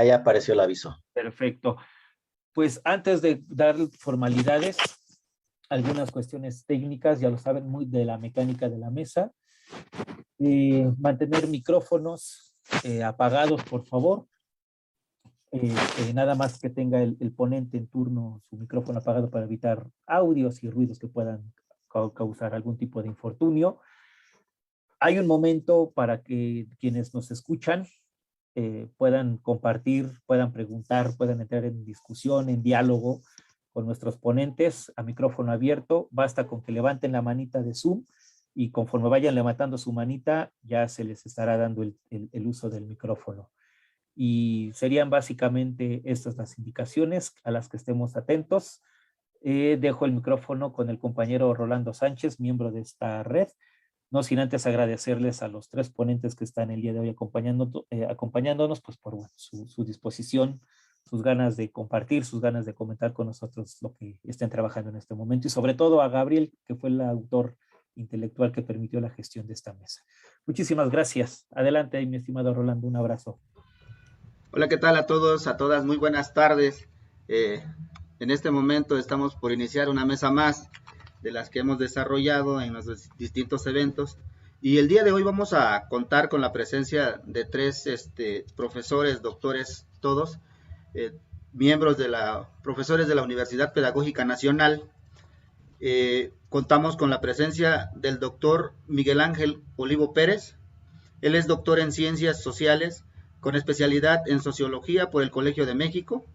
Ya apareció el aviso. Perfecto. Pues antes de dar formalidades, algunas cuestiones técnicas, ya lo saben, muy de la mecánica de la mesa. Mantener micrófonos apagados, por favor. Nada más que tenga el ponente en turno su micrófono apagado para evitar audios y ruidos que puedan causar algún tipo de infortunio. Hay un momento para que quienes nos escuchan puedan compartir, puedan preguntar, puedan entrar en discusión, en diálogo con nuestros ponentes a micrófono abierto. Basta con que levanten la manita de Zoom y conforme vayan levantando su manita ya se les estará dando el uso del micrófono. Y serían básicamente estas las indicaciones a las que estemos atentos. Dejo el micrófono con el compañero Rolando Sánchez, miembro de esta red. No sin antes agradecerles a los tres ponentes que están el día de hoy acompañándonos pues por su disposición, sus ganas de compartir, sus ganas de comentar con nosotros lo que estén trabajando en este momento y sobre todo a Gabriel, que fue el autor intelectual que permitió la gestión de esta mesa. Muchísimas gracias. Adelante, mi estimado Rolando, un abrazo. Hola, ¿qué tal a todos, a todas? Muy buenas tardes. En este momento estamos por iniciar una mesa más de las que hemos desarrollado en los distintos eventos. Y el día de hoy vamos a contar con la presencia de tres profesores, doctores, todos, profesores de la Universidad Pedagógica Nacional. Contamos con la presencia del doctor Miguel Ángel Olivo Pérez. Él es doctor en Ciencias Sociales, con especialidad en Sociología por el Colegio de México,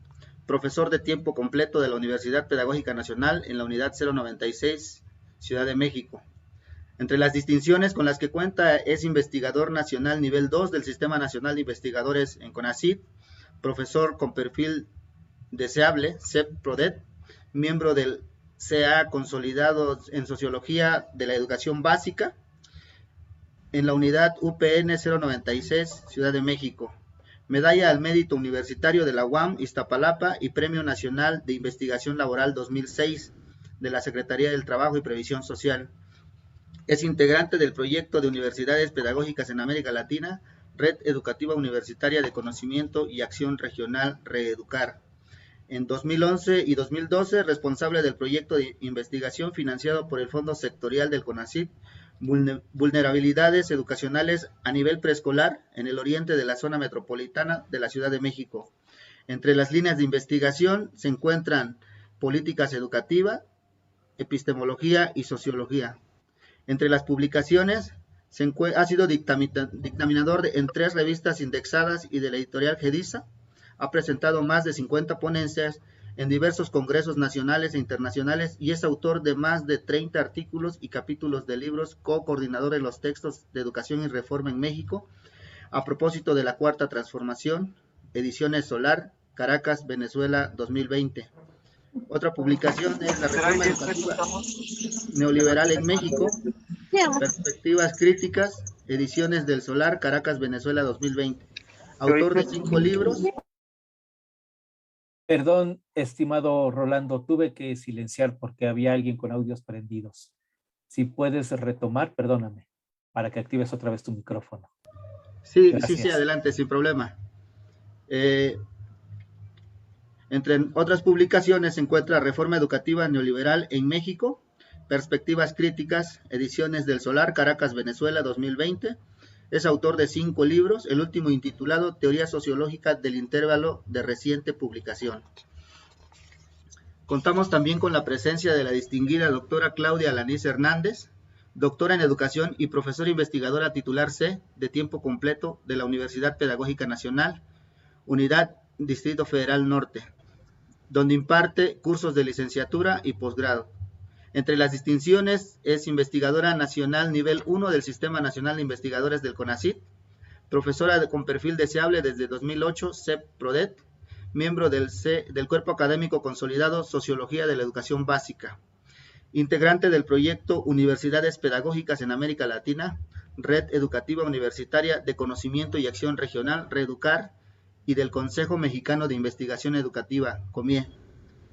profesor de tiempo completo de la Universidad Pedagógica Nacional en la Unidad 096, Ciudad de México. Entre las distinciones con las que cuenta es investigador nacional nivel 2 del Sistema Nacional de Investigadores en CONACYT, profesor con perfil deseable, CEP-PRODET, miembro del CA consolidado en Sociología de la Educación Básica, en la unidad UPN 096, Ciudad de México. Medalla al Mérito Universitario de la UAM, Iztapalapa y Premio Nacional de Investigación Laboral 2006 de la Secretaría del Trabajo y Previsión Social. Es integrante del proyecto de Universidades Pedagógicas en América Latina, Red Educativa Universitaria de Conocimiento y Acción Regional Reeducar. En 2011 y 2012, responsable del proyecto de investigación financiado por el Fondo Sectorial del CONACYT, Vulnerabilidades Educacionales a nivel preescolar en el oriente de la zona metropolitana de la Ciudad de México. Entre las líneas de investigación se encuentran políticas educativas, epistemología y sociología. Entre las publicaciones ha sido dictaminador en 3 revistas indexadas y de la editorial GEDISA. Ha presentado más de 50 ponencias en diversos congresos nacionales e internacionales y es autor de más de 30 artículos y capítulos de libros, co-coordinador de los textos de educación y reforma en México, a propósito de la Cuarta Transformación, Ediciones Solar, Caracas, Venezuela, 2020. Otra publicación es La Reforma Educativa Neoliberal en México, Perspectivas Críticas, Ediciones del Solar, Caracas, Venezuela, 2020. Autor de 5 libros. Perdón, estimado Rolando, tuve que silenciar porque había alguien con audios prendidos. Si puedes retomar, perdóname, para que actives otra vez tu micrófono. Sí, adelante, sin problema. Entre otras publicaciones se encuentra Reforma Educativa Neoliberal en México, Perspectivas Críticas, Ediciones del Solar, Caracas, Venezuela, 2020. Es autor de 5 libros, el último intitulado Teoría Sociológica del Intervalo, de reciente publicación. Contamos también con la presencia de la distinguida doctora Claudia Alanís Hernández, doctora en Educación y profesora investigadora titular C de tiempo completo de la Universidad Pedagógica Nacional, Unidad Distrito Federal Norte, donde imparte cursos de licenciatura y posgrado. Entre las distinciones es investigadora nacional nivel 1 del Sistema Nacional de Investigadores del CONACYT, profesora con perfil deseable desde 2008, CEP-PRODET, miembro del Cuerpo Académico Consolidado Sociología de la Educación Básica, integrante del proyecto Universidades Pedagógicas en América Latina, Red Educativa Universitaria de Conocimiento y Acción Regional, Reeducar, y del Consejo Mexicano de Investigación Educativa, COMIE.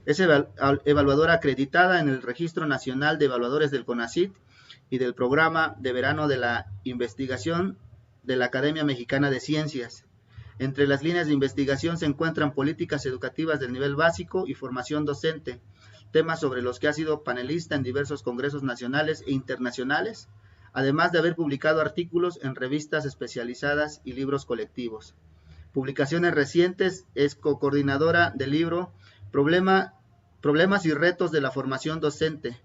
Es evaluadora acreditada en el Registro Nacional de Evaluadores del CONACYT y del Programa de Verano de la Investigación de la Academia Mexicana de Ciencias. Entre las líneas de investigación se encuentran políticas educativas del nivel básico y formación docente, temas sobre los que ha sido panelista en diversos congresos nacionales e internacionales, además de haber publicado artículos en revistas especializadas y libros colectivos. Publicaciones recientes, es cocoordinadora del libro Problemas y retos de la formación docente,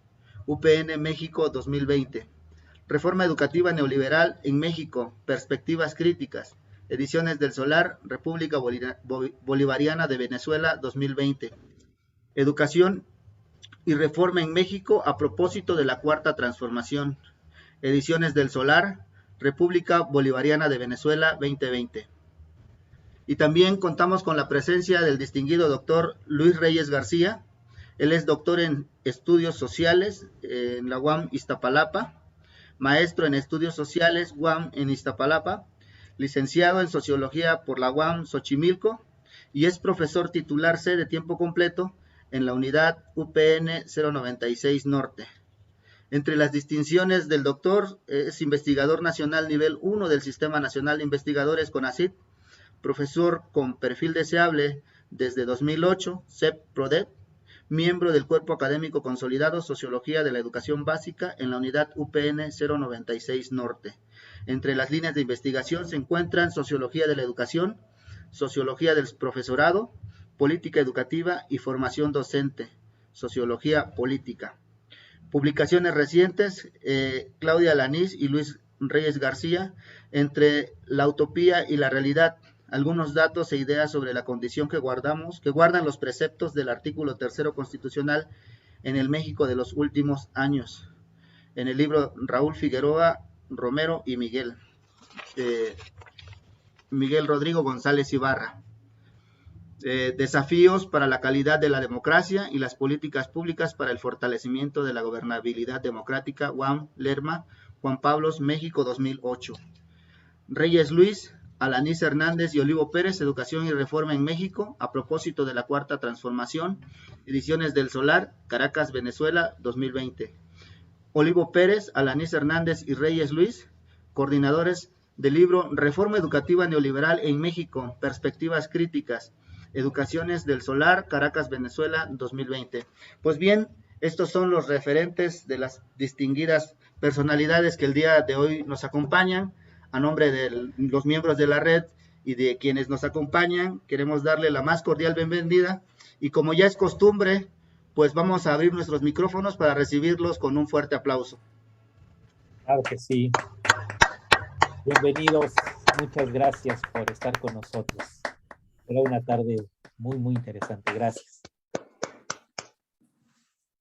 UPN México 2020. Reforma educativa neoliberal en México, perspectivas críticas. Ediciones del Solar, República Bolivariana de Venezuela 2020. Educación y reforma en México a propósito de la Cuarta Transformación. Ediciones del Solar, República Bolivariana de Venezuela 2020. Y también contamos con la presencia del distinguido doctor Luis Reyes García. Él es doctor en Estudios Sociales en la UAM Iztapalapa, maestro en Estudios Sociales UAM en Iztapalapa, licenciado en Sociología por la UAM Xochimilco y es profesor titular C de tiempo completo en la unidad UPN 096 Norte. Entre las distinciones del doctor es investigador nacional nivel 1 del Sistema Nacional de Investigadores CONACYT, profesor con perfil deseable desde 2008, CEP-PRODEP, miembro del Cuerpo Académico Consolidado Sociología de la Educación Básica en la unidad UPN 096 Norte. Entre las líneas de investigación se encuentran Sociología de la Educación, Sociología del Profesorado, Política Educativa y Formación Docente, Sociología Política. Publicaciones recientes, Claudia Lanís y Luis Reyes García, Entre la utopía y la realidad, algunos datos e ideas sobre la condición que guardan los preceptos del artículo 3º constitucional en el México de los últimos años. En el libro Raúl Figueroa Romero y Miguel Rodrigo González Ibarra. Desafíos para la calidad de la democracia y las políticas públicas para el fortalecimiento de la gobernabilidad democrática, UAM, Lerma, Juan Pablos, México 2008. Reyes Luis, Alanís Hernández y Olivo Pérez, Educación y Reforma en México, a propósito de la Cuarta Transformación, Ediciones del Solar, Caracas, Venezuela 2020. Olivo Pérez, Alanís Hernández y Reyes Luis, coordinadores del libro Reforma Educativa Neoliberal en México, Perspectivas Críticas, Educaciones del Solar, Caracas, Venezuela, 2020. Pues bien, estos son los referentes de las distinguidas personalidades que el día de hoy nos acompañan. A nombre de los miembros de la red y de quienes nos acompañan, queremos darle la más cordial bienvenida y como ya es costumbre, pues vamos a abrir nuestros micrófonos para recibirlos con un fuerte aplauso. Claro que sí. Bienvenidos, muchas gracias por estar con nosotros. Será una tarde muy, muy interesante. Gracias.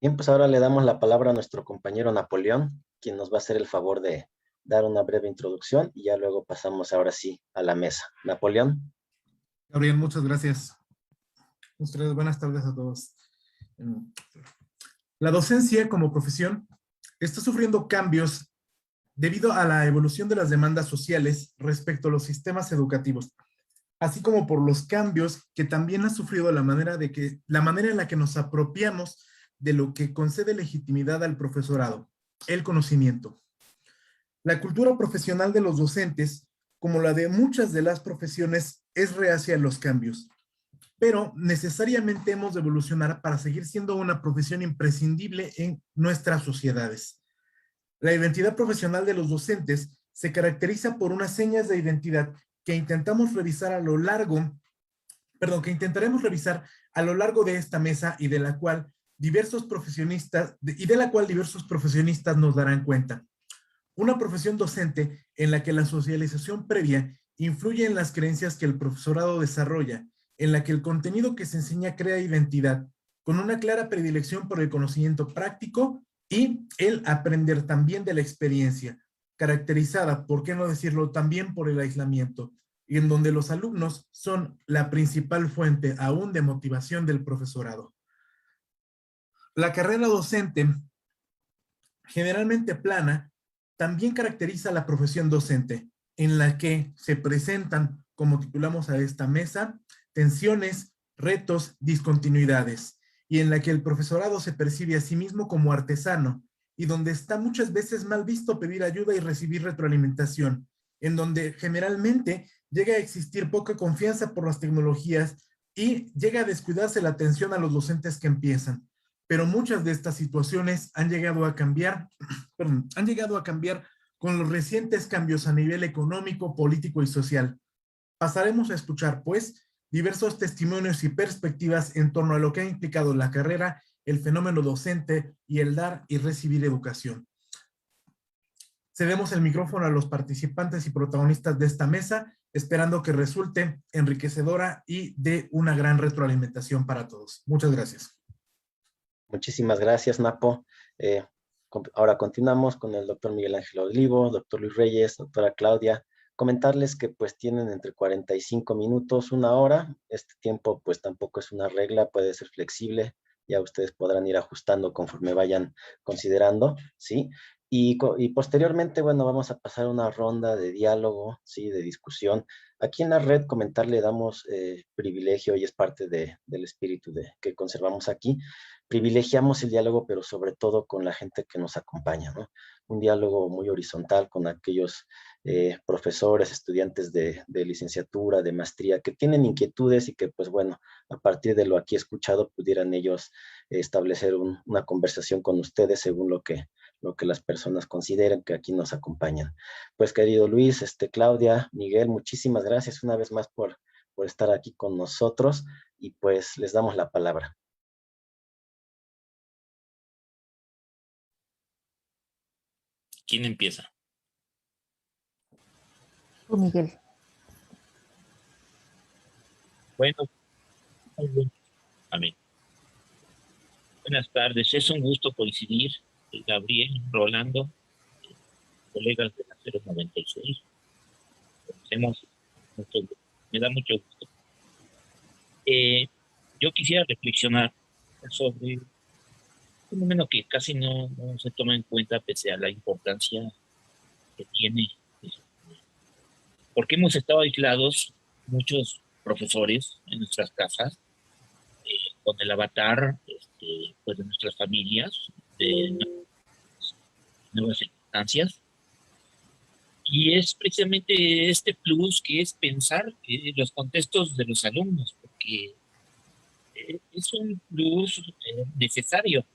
Bien, pues ahora le damos la palabra a nuestro compañero Napoleón, quien nos va a hacer el favor de dar una breve introducción y ya luego pasamos ahora sí a la mesa. Napoleón. Gabriel, muchas gracias. Buenas tardes a todos. La docencia como profesión está sufriendo cambios debido a la evolución de las demandas sociales respecto a los sistemas educativos, así como por los cambios que también ha sufrido la manera en la que nos apropiamos de lo que concede legitimidad al profesorado, el conocimiento. La cultura profesional de los docentes, como la de muchas de las profesiones, es reacia a los cambios, pero necesariamente hemos de evolucionar para seguir siendo una profesión imprescindible en nuestras sociedades. La identidad profesional de los docentes se caracteriza por unas señas de identidad que intentaremos revisar a lo largo de esta mesa y de la cual diversos profesionistas nos darán cuenta. Una profesión docente en la que la socialización previa influye en las creencias que el profesorado desarrolla, en la que el contenido que se enseña crea identidad, con una clara predilección por el conocimiento práctico y el aprender también de la experiencia, caracterizada, por qué no decirlo, también por el aislamiento, y en donde los alumnos son la principal fuente aún de motivación del profesorado. La carrera docente, generalmente plana, también caracteriza la profesión docente, en la que se presentan, como titulamos a esta mesa, tensiones, retos, discontinuidades, y en la que el profesorado se percibe a sí mismo como artesano, y donde está muchas veces mal visto pedir ayuda y recibir retroalimentación, en donde generalmente llega a existir poca confianza por las tecnologías y llega a descuidarse la atención a los docentes que empiezan. Pero muchas de estas situaciones han llegado a cambiar, han llegado a cambiar con los recientes cambios a nivel económico, político y social. Pasaremos a escuchar, pues, diversos testimonios y perspectivas en torno a lo que ha implicado la carrera, el fenómeno docente y el dar y recibir educación. Cedemos el micrófono a los participantes y protagonistas de esta mesa, esperando que resulte enriquecedora y de una gran retroalimentación para todos. Muchas gracias. Muchísimas gracias, Napo. Ahora continuamos con el doctor Miguel Ángel Olivo, doctor Luis Reyes, doctora Claudia. Comentarles que pues tienen entre 45 minutos, una hora. Este tiempo pues tampoco es una regla, puede ser flexible. Ya ustedes podrán ir ajustando conforme vayan considerando, ¿sí? Y posteriormente, bueno, vamos a pasar una ronda de diálogo, ¿sí? De discusión. Aquí en la red comentarle damos privilegio y es parte del espíritu que conservamos aquí. Privilegiamos el diálogo, pero sobre todo con la gente que nos acompaña, ¿no? Un diálogo muy horizontal con aquellos profesores, estudiantes de licenciatura, de maestría, que tienen inquietudes y que, pues bueno, a partir de lo aquí escuchado, pudieran ellos establecer una conversación con ustedes según lo que las personas consideren que aquí nos acompañan. Pues querido Luis, Claudia, Miguel, muchísimas gracias una vez más por estar aquí con nosotros y pues les damos la palabra. ¿Quién empieza? Tú, Miguel. Bueno, amén. Buenas tardes, es un gusto coincidir. Gabriel, Rolando, colegas de la 096. Conocemos, me da mucho gusto. Yo quisiera reflexionar sobre un fenómeno que casi no se toma en cuenta pese a la importancia que tiene, porque hemos estado aislados muchos profesores en nuestras casas con el avatar pues de nuestras familias, de nuevas circunstancias, y es precisamente este plus que es pensar los contextos de los alumnos, porque es un plus necesario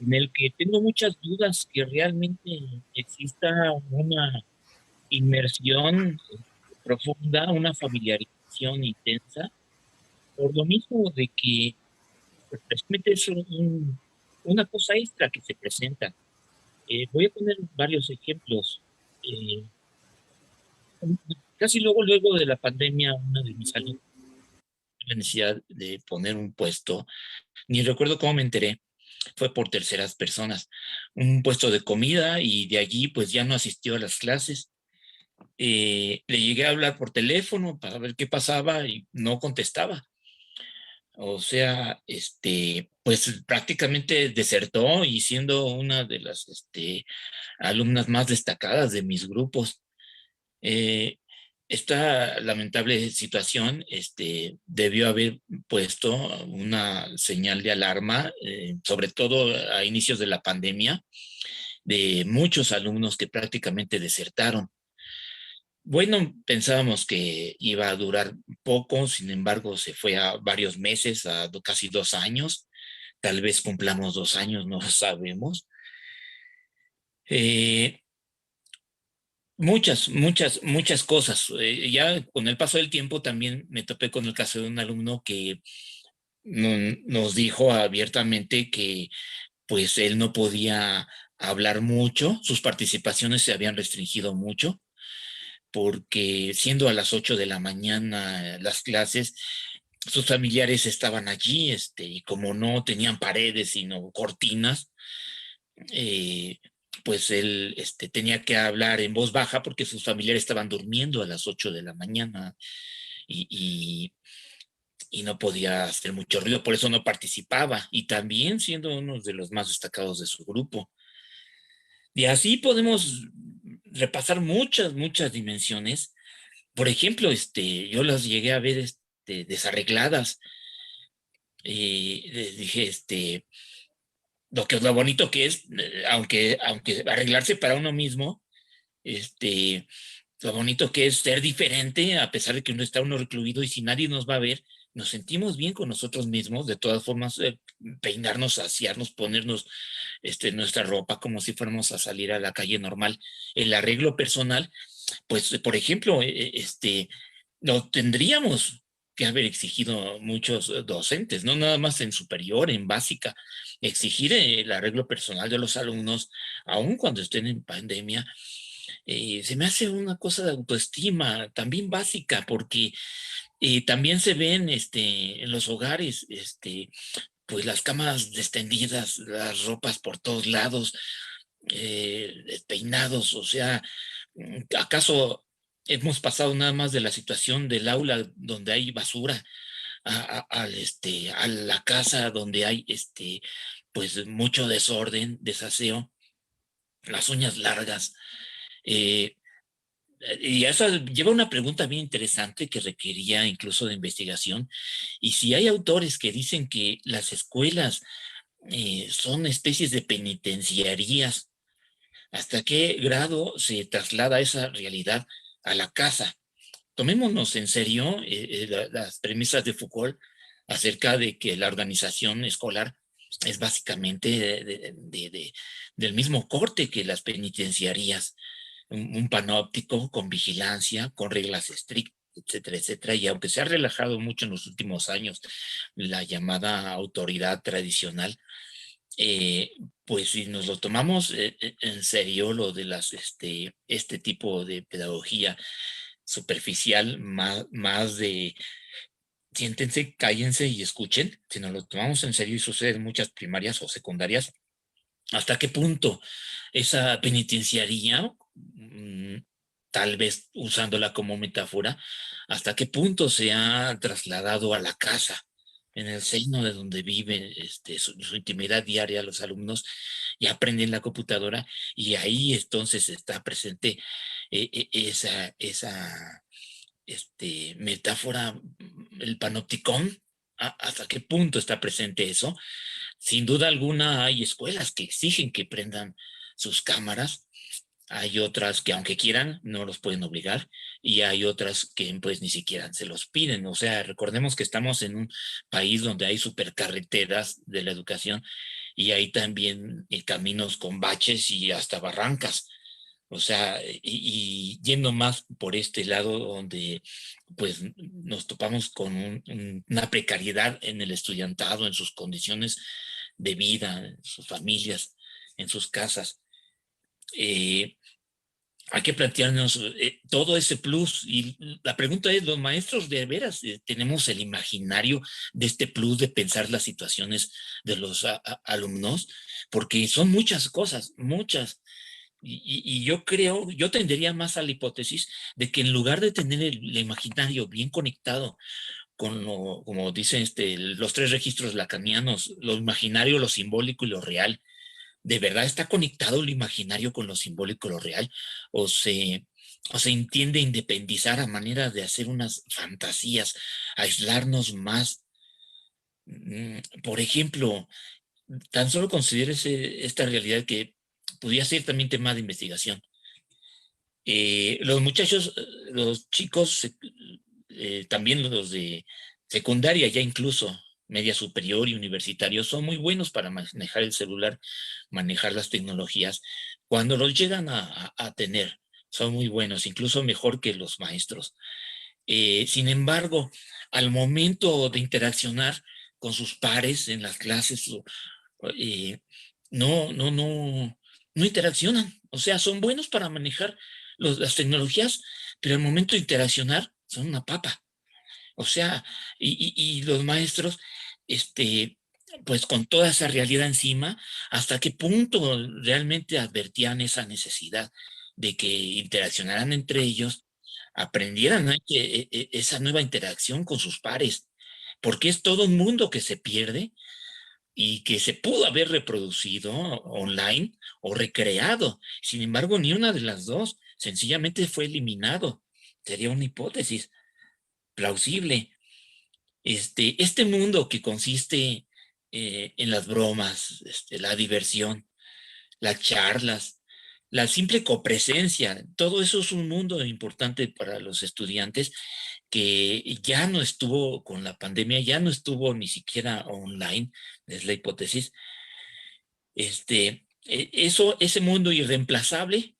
en el que tengo muchas dudas que realmente exista una inmersión profunda, una familiarización intensa, por lo mismo de que pues, precisamente es una cosa extra que se presenta. Voy a poner varios ejemplos. Casi luego de la pandemia, una de mis alumnos la necesidad de poner un puesto, ni recuerdo cómo me enteré, fue por terceras personas, un puesto de comida, y de allí pues ya no asistió a las clases. Le llegué a hablar por teléfono para ver qué pasaba y no contestaba. O sea, pues prácticamente desertó, y siendo una de las alumnas más destacadas de mis grupos. Esta lamentable situación debió haber puesto una señal de alarma, sobre todo a inicios de la pandemia, de muchos alumnos que prácticamente desertaron. Bueno, pensábamos que iba a durar poco, sin embargo, se fue a varios meses, a casi 2 años. Tal vez cumplamos 2 años, no lo sabemos. Muchas cosas. Ya con el paso del tiempo también me topé con el caso de un alumno que nos dijo abiertamente que pues él no podía hablar mucho, sus participaciones se habían restringido mucho, porque siendo a las 8 de la mañana las clases, sus familiares estaban allí, y como no tenían paredes sino cortinas, pues él tenía que hablar en voz baja porque sus familiares estaban durmiendo a las 8 de la mañana y no podía hacer mucho ruido, por eso no participaba, y también siendo uno de los más destacados de su grupo. Y así podemos repasar muchas dimensiones. Por ejemplo, yo las llegué a ver desarregladas. Les dije, lo bonito que es, aunque arreglarse para uno mismo, lo bonito que es ser diferente, a pesar de que uno está recluido y si nadie nos va a ver, nos sentimos bien con nosotros mismos. De todas formas, peinarnos, asearnos, ponernos nuestra ropa como si fuéramos a salir a la calle normal. El arreglo personal, pues, por ejemplo, lo tendríamos que haber exigido muchos docentes, no nada más en superior, en básica, exigir el arreglo personal de los alumnos, aun cuando estén en pandemia. Se me hace una cosa de autoestima también básica, porque también se ven en los hogares, pues las camas extendidas, las ropas por todos lados, peinados, o sea, ¿acaso hemos pasado nada más de la situación del aula donde hay basura a la casa donde hay pues mucho desorden, desaseo, las uñas largas? Eh, y eso lleva a una pregunta bien interesante que requería incluso de investigación. Y si hay autores que dicen que las escuelas son especies de penitenciarías, ¿hasta qué grado se traslada esa realidad a la casa? Tomémonos en serio las premisas de Foucault acerca de que la organización escolar es básicamente del mismo corte que las penitenciarías, un panóptico con vigilancia, con reglas estrictas, etcétera, etcétera. Y aunque se ha relajado mucho en los últimos años la llamada autoridad tradicional, pues si nos lo tomamos en serio, lo de este tipo de pedagogía superficial, más de siéntense, cállense y escuchen, si nos lo tomamos en serio, y sucede en muchas primarias o secundarias, ¿hasta qué punto esa penitenciaría, tal vez usándola como metáfora, hasta qué punto se ha trasladado a la casa, en el seno de donde viven su intimidad diaria los alumnos y aprenden la computadora, y ahí entonces está presente esa metáfora, el panopticón? ¿Hasta qué punto está presente eso? Sin duda alguna hay escuelas que exigen que prendan sus cámaras, hay otras que aunque quieran no los pueden obligar, y hay otras que pues ni siquiera se los piden. O sea, recordemos que estamos en un país donde hay supercarreteras de la educación y hay también caminos con baches y hasta barrancas. O sea, y yendo más por este lado donde pues nos topamos con una precariedad en el estudiantado, en sus condiciones de vida, en sus familias, en sus casas. Eh, Hay que plantearnos todo ese plus, y la pregunta es, ¿los maestros de veras tenemos el imaginario de este plus de pensar las situaciones de los alumnos? Porque son muchas cosas, muchas. Y yo creo, yo tendería más a la hipótesis de que en lugar de tener el imaginario bien conectado con como dicen los tres registros lacanianos, lo imaginario, lo simbólico y lo real, ¿de verdad está conectado lo imaginario con lo simbólico y lo real? ¿O se entiende independizar a manera de hacer unas fantasías, aislarnos más? Por ejemplo, tan solo considérese esta realidad que podría ser también tema de investigación. Los muchachos, los chicos, también los de secundaria, ya incluso media superior y universitarios, son muy buenos para manejar el celular, manejar las tecnologías. Cuando los llegan a tener, son muy buenos, incluso mejor que los maestros. Sin embargo, al momento de interaccionar con sus pares en las clases, eh, no interaccionan. O sea, son buenos para manejar las tecnologías, pero al momento de interaccionar son una papa. O sea, y los maestros, pues con toda esa realidad encima, ¿hasta qué punto realmente advertían esa necesidad de que interaccionaran entre ellos, aprendieran, ¿no?, esa nueva interacción con sus pares? Porque es todo un mundo que se pierde y que se pudo haber reproducido online o recreado. Sin embargo, ni una de las dos, sencillamente fue eliminado. Sería una hipótesis plausible. Este mundo que consiste en las bromas, la diversión, las charlas, la simple copresencia, todo eso es un mundo importante para los estudiantes que ya no estuvo con la pandemia, ya no estuvo ni siquiera online, es la hipótesis. Ese mundo irreemplazable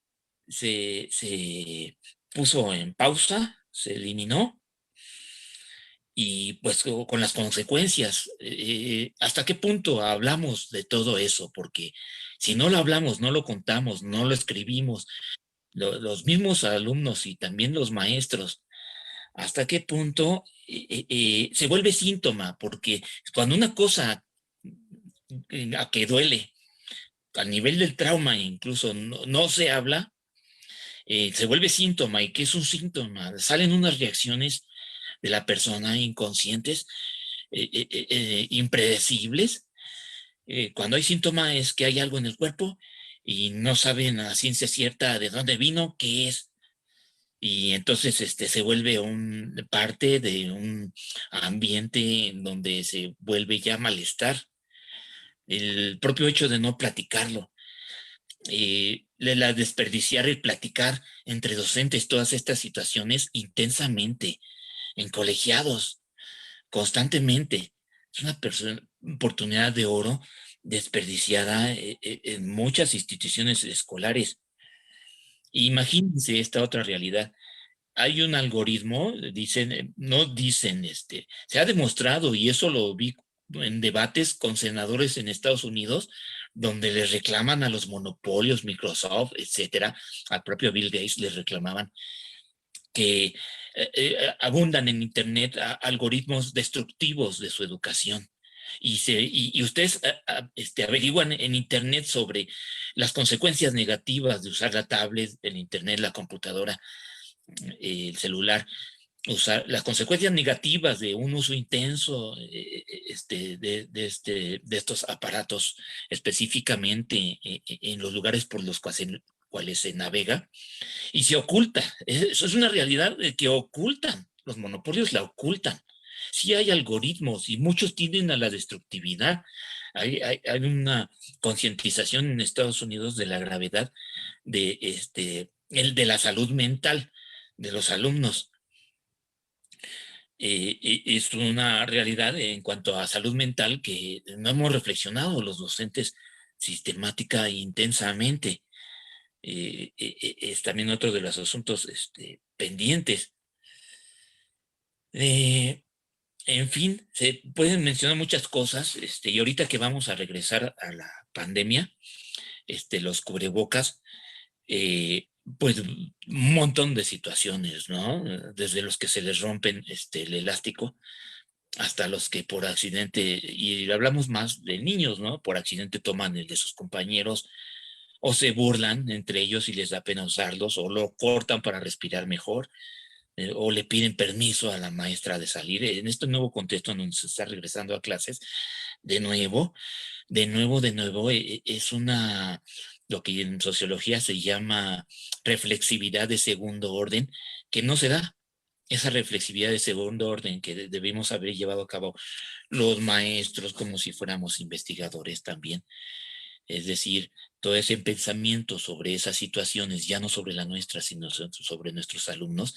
se puso en pausa, se eliminó y pues con las consecuencias. ¿Hasta qué punto hablamos de todo eso? Porque si no lo hablamos, no lo contamos, no lo escribimos, los mismos alumnos y también los maestros, ¿hasta qué punto se vuelve síntoma? Porque cuando una cosa a que duele, a nivel del trauma incluso no se habla, se vuelve síntoma. ¿Y qué es un síntoma? Salen unas reacciones de la persona inconscientes, impredecibles. Cuando hay síntoma es que hay algo en el cuerpo y no saben a ciencia cierta de dónde vino, qué es. Y entonces se vuelve parte de un ambiente en donde se vuelve ya malestar. El propio hecho de no platicarlo, la desperdiciar el platicar entre docentes todas estas situaciones intensamente, en colegiados, constantemente. Es una oportunidad de oro desperdiciada en muchas instituciones escolares. Imagínense esta otra realidad. Hay un algoritmo, dicen, no dicen, se ha demostrado, y eso lo vi en debates con senadores en Estados Unidos, donde les reclaman a los monopolios, Microsoft, etcétera, al propio Bill Gates les reclamaban que abundan en Internet algoritmos destructivos de su educación. Y ustedes averiguan en Internet sobre las consecuencias negativas de usar la tablet, el Internet, la computadora, el celular, usar las consecuencias negativas de un uso intenso de estos aparatos, específicamente en los lugares por los cuales se navega, y se oculta. Eso es una realidad que ocultan. Los monopolios la ocultan. Sí hay algoritmos y muchos tienden a la destructividad. Hay una concientización en Estados Unidos de la gravedad de la salud mental de los alumnos. Es una realidad en cuanto a salud mental que no hemos reflexionado los docentes sistemática e intensamente. Es también otro de los asuntos pendientes. En fin, se pueden mencionar muchas cosas, y ahorita que vamos a regresar a la pandemia, los cubrebocas, pues un montón de situaciones, ¿no? Desde los que se les rompen el elástico hasta los que por accidente, y hablamos más de niños, ¿no? Por accidente toman el de sus compañeros o se burlan entre ellos y les da pena usarlos o lo cortan para respirar mejor. O le piden permiso a la maestra de salir en este nuevo contexto en donde se está regresando a clases de nuevo, es lo que en sociología se llama reflexividad de segundo orden, que no se da. Esa reflexividad de segundo orden que debemos haber llevado a cabo los maestros como si fuéramos investigadores también. Es decir, todo ese pensamiento sobre esas situaciones, ya no sobre la nuestra, sino sobre nuestros alumnos,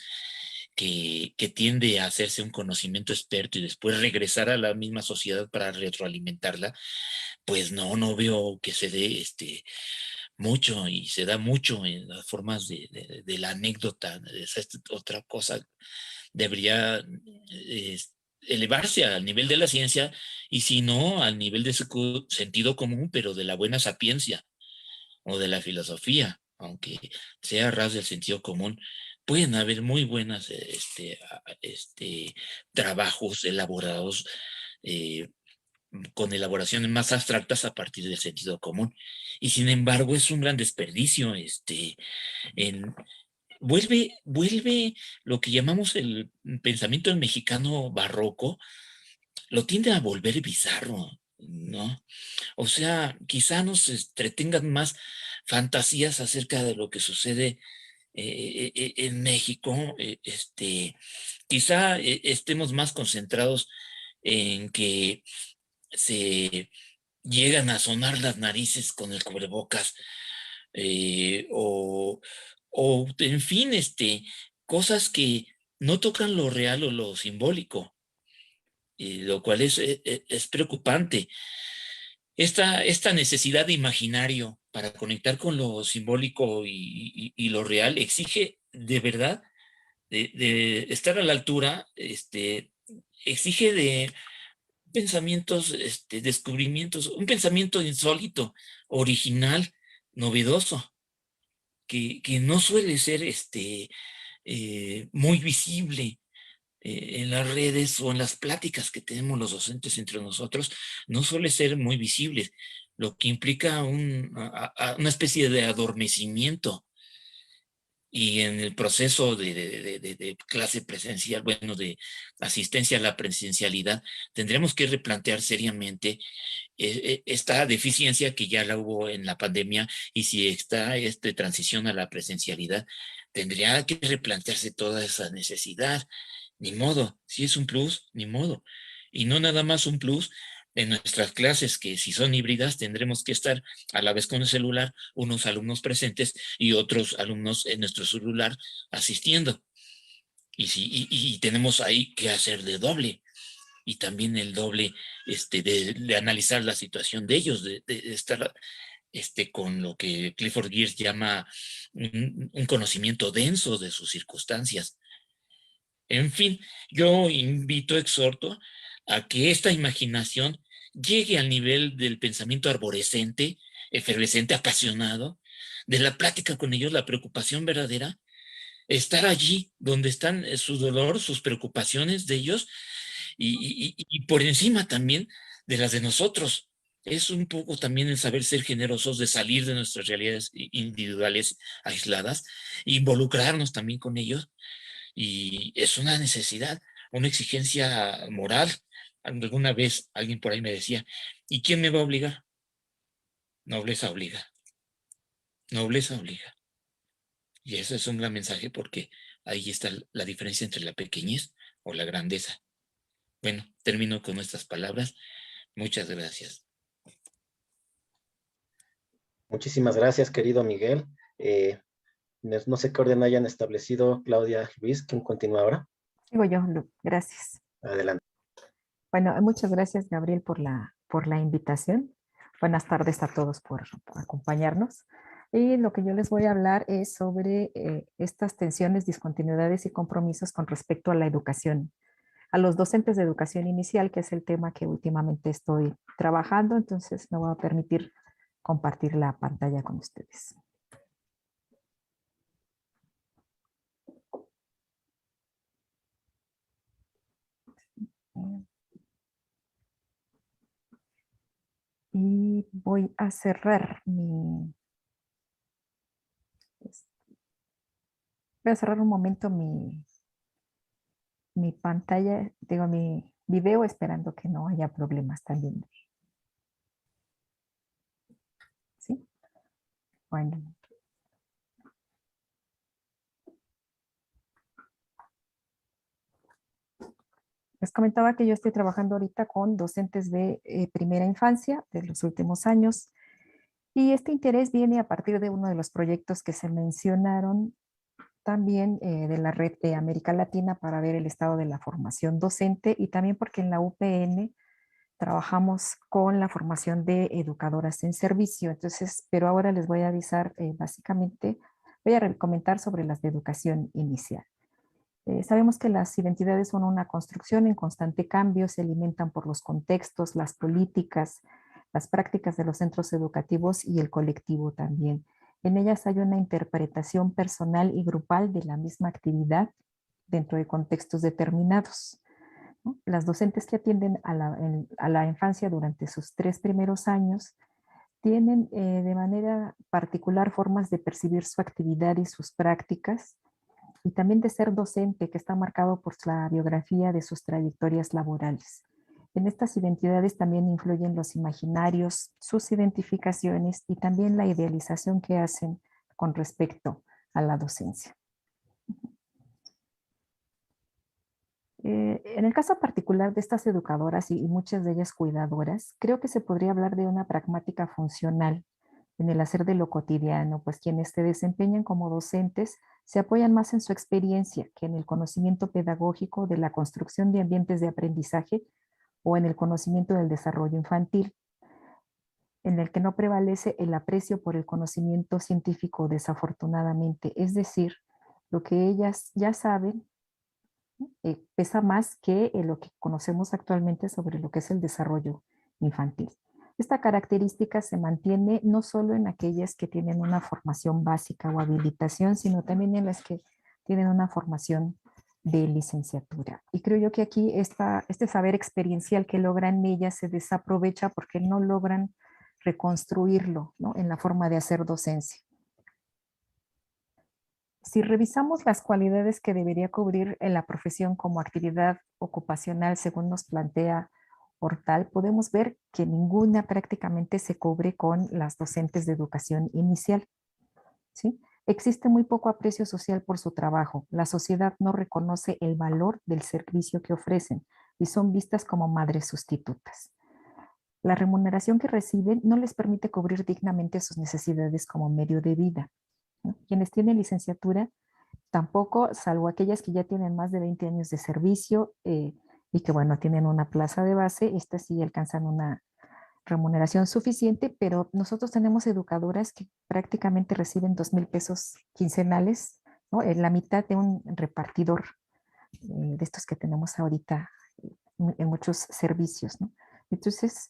que tiende a hacerse un conocimiento experto y después regresar a la misma sociedad para retroalimentarla, pues no veo que se dé mucho, y se da mucho en las formas de la anécdota. Esa otra cosa debería elevarse al nivel de la ciencia, y si no, al nivel de su sentido común, pero de la buena sapiencia o de la filosofía, aunque sea a ras del sentido común. Pueden haber muy buenas trabajos elaborados con elaboraciones más abstractas a partir del sentido común. Y sin embargo, es un gran desperdicio. Vuelve lo que llamamos el pensamiento mexicano barroco, lo tiende a volver bizarro, ¿no? O sea, quizá nos entretengan más fantasías acerca de lo que sucede en México. Quizá estemos más concentrados en que se llegan a sonar las narices con el cubrebocas o en fin, cosas que no tocan lo real o lo simbólico, lo cual es preocupante. Esta necesidad de imaginario para conectar con lo simbólico y lo real exige de verdad de estar a la altura, exige de pensamientos, descubrimientos, un pensamiento insólito, original, novedoso, que no suele ser muy visible en las redes o en las pláticas que tenemos los docentes entre nosotros, no suele ser muy visible, lo que implica una especie de adormecimiento. Y en el proceso de clase presencial, bueno, de asistencia a la presencialidad, tendremos que replantear seriamente esta deficiencia que ya la hubo en la pandemia, y si está transición a la presencialidad, tendría que replantearse toda esa necesidad. Ni modo, si es un plus, ni modo. Y no nada más un plus en nuestras clases, que si son híbridas tendremos que estar a la vez con el celular, unos alumnos presentes y otros alumnos en nuestro celular asistiendo. Y tenemos ahí que hacer de doble, y también el doble de analizar la situación de ellos, de estar con lo que Clifford Geertz llama un conocimiento denso de sus circunstancias. En fin, yo exhorto a que esta imaginación llegue al nivel del pensamiento arborescente, efervescente, apasionado, de la plática con ellos, la preocupación verdadera, estar allí donde están su dolor, sus preocupaciones de ellos, y por encima también de las de nosotros. Es un poco también el saber ser generosos, de salir de nuestras realidades individuales aisladas, involucrarnos también con ellos, y es una necesidad, una exigencia moral. Alguna vez alguien por ahí me decía, ¿y quién me va a obligar? Nobleza obliga, nobleza obliga. Y eso es un gran mensaje, porque ahí está la diferencia entre la pequeñez o la grandeza. Bueno, termino con estas palabras. Muchas gracias. Muchísimas gracias, querido Miguel. No sé qué orden hayan establecido Claudia, Luis. ¿Quién continúa ahora? Digo yo, gracias. Adelante. Bueno, muchas gracias, Gabriel, por la invitación. Buenas tardes a todos por acompañarnos. Y lo que yo les voy a hablar es sobre estas tensiones, discontinuidades y compromisos con respecto a la educación, a los docentes de educación inicial, que es el tema que últimamente estoy trabajando. Entonces me voy a permitir compartir la pantalla con ustedes. Y voy a cerrar voy a cerrar un momento mi pantalla, digo, mi video, esperando que no haya problemas también. ¿Sí? Bueno. Les comentaba que yo estoy trabajando ahorita con docentes de primera infancia de los últimos años, y este interés viene a partir de uno de los proyectos que se mencionaron también de la red de América Latina para ver el estado de la formación docente, y también porque en la UPN trabajamos con la formación de educadoras en servicio. Entonces, pero ahora les voy a avisar, básicamente, voy a comentar sobre las de educación inicial. Sabemos que las identidades son una construcción en constante cambio, se alimentan por los contextos, las políticas, las prácticas de los centros educativos y el colectivo también. En ellas hay una interpretación personal y grupal de la misma actividad dentro de contextos determinados, ¿no? Las docentes que atienden a la infancia durante sus 3 primeros años tienen de manera particular formas de percibir su actividad y sus prácticas, y también de ser docente, que está marcado por la biografía de sus trayectorias laborales. En estas identidades también influyen los imaginarios, sus identificaciones y también la idealización que hacen con respecto a la docencia. En el caso particular de estas educadoras y muchas de ellas cuidadoras, creo que se podría hablar de una pragmática funcional, en el hacer de lo cotidiano, pues quienes se desempeñan como docentes se apoyan más en su experiencia que en el conocimiento pedagógico de la construcción de ambientes de aprendizaje o en el conocimiento del desarrollo infantil, en el que no prevalece el aprecio por el conocimiento científico desafortunadamente. Es decir, lo que ellas ya saben pesa más que lo que conocemos actualmente sobre lo que es el desarrollo infantil. Esta característica se mantiene no solo en aquellas que tienen una formación básica o habilitación, sino también en las que tienen una formación de licenciatura. Y creo yo que aquí este saber experiencial que logran ellas se desaprovecha porque no logran reconstruirlo, ¿no?, en la forma de hacer docencia. Si revisamos las cualidades que debería cubrir en la profesión como actividad ocupacional, según nos plantea Hortal, podemos ver que ninguna prácticamente se cubre con las docentes de educación inicial, ¿sí? Existe muy poco aprecio social por su trabajo. La sociedad no reconoce el valor del servicio que ofrecen y son vistas como madres sustitutas. La remuneración que reciben no les permite cubrir dignamente sus necesidades como medio de vida, ¿no? Quienes tienen licenciatura tampoco, salvo aquellas que ya tienen más de 20 años de servicio y que, bueno, tienen una plaza de base, estas sí alcanzan una remuneración suficiente, pero nosotros tenemos educadoras que prácticamente reciben 2,000 pesos quincenales, ¿no?, en la mitad de un repartidor de estos que tenemos ahorita en muchos servicios, ¿no? Entonces,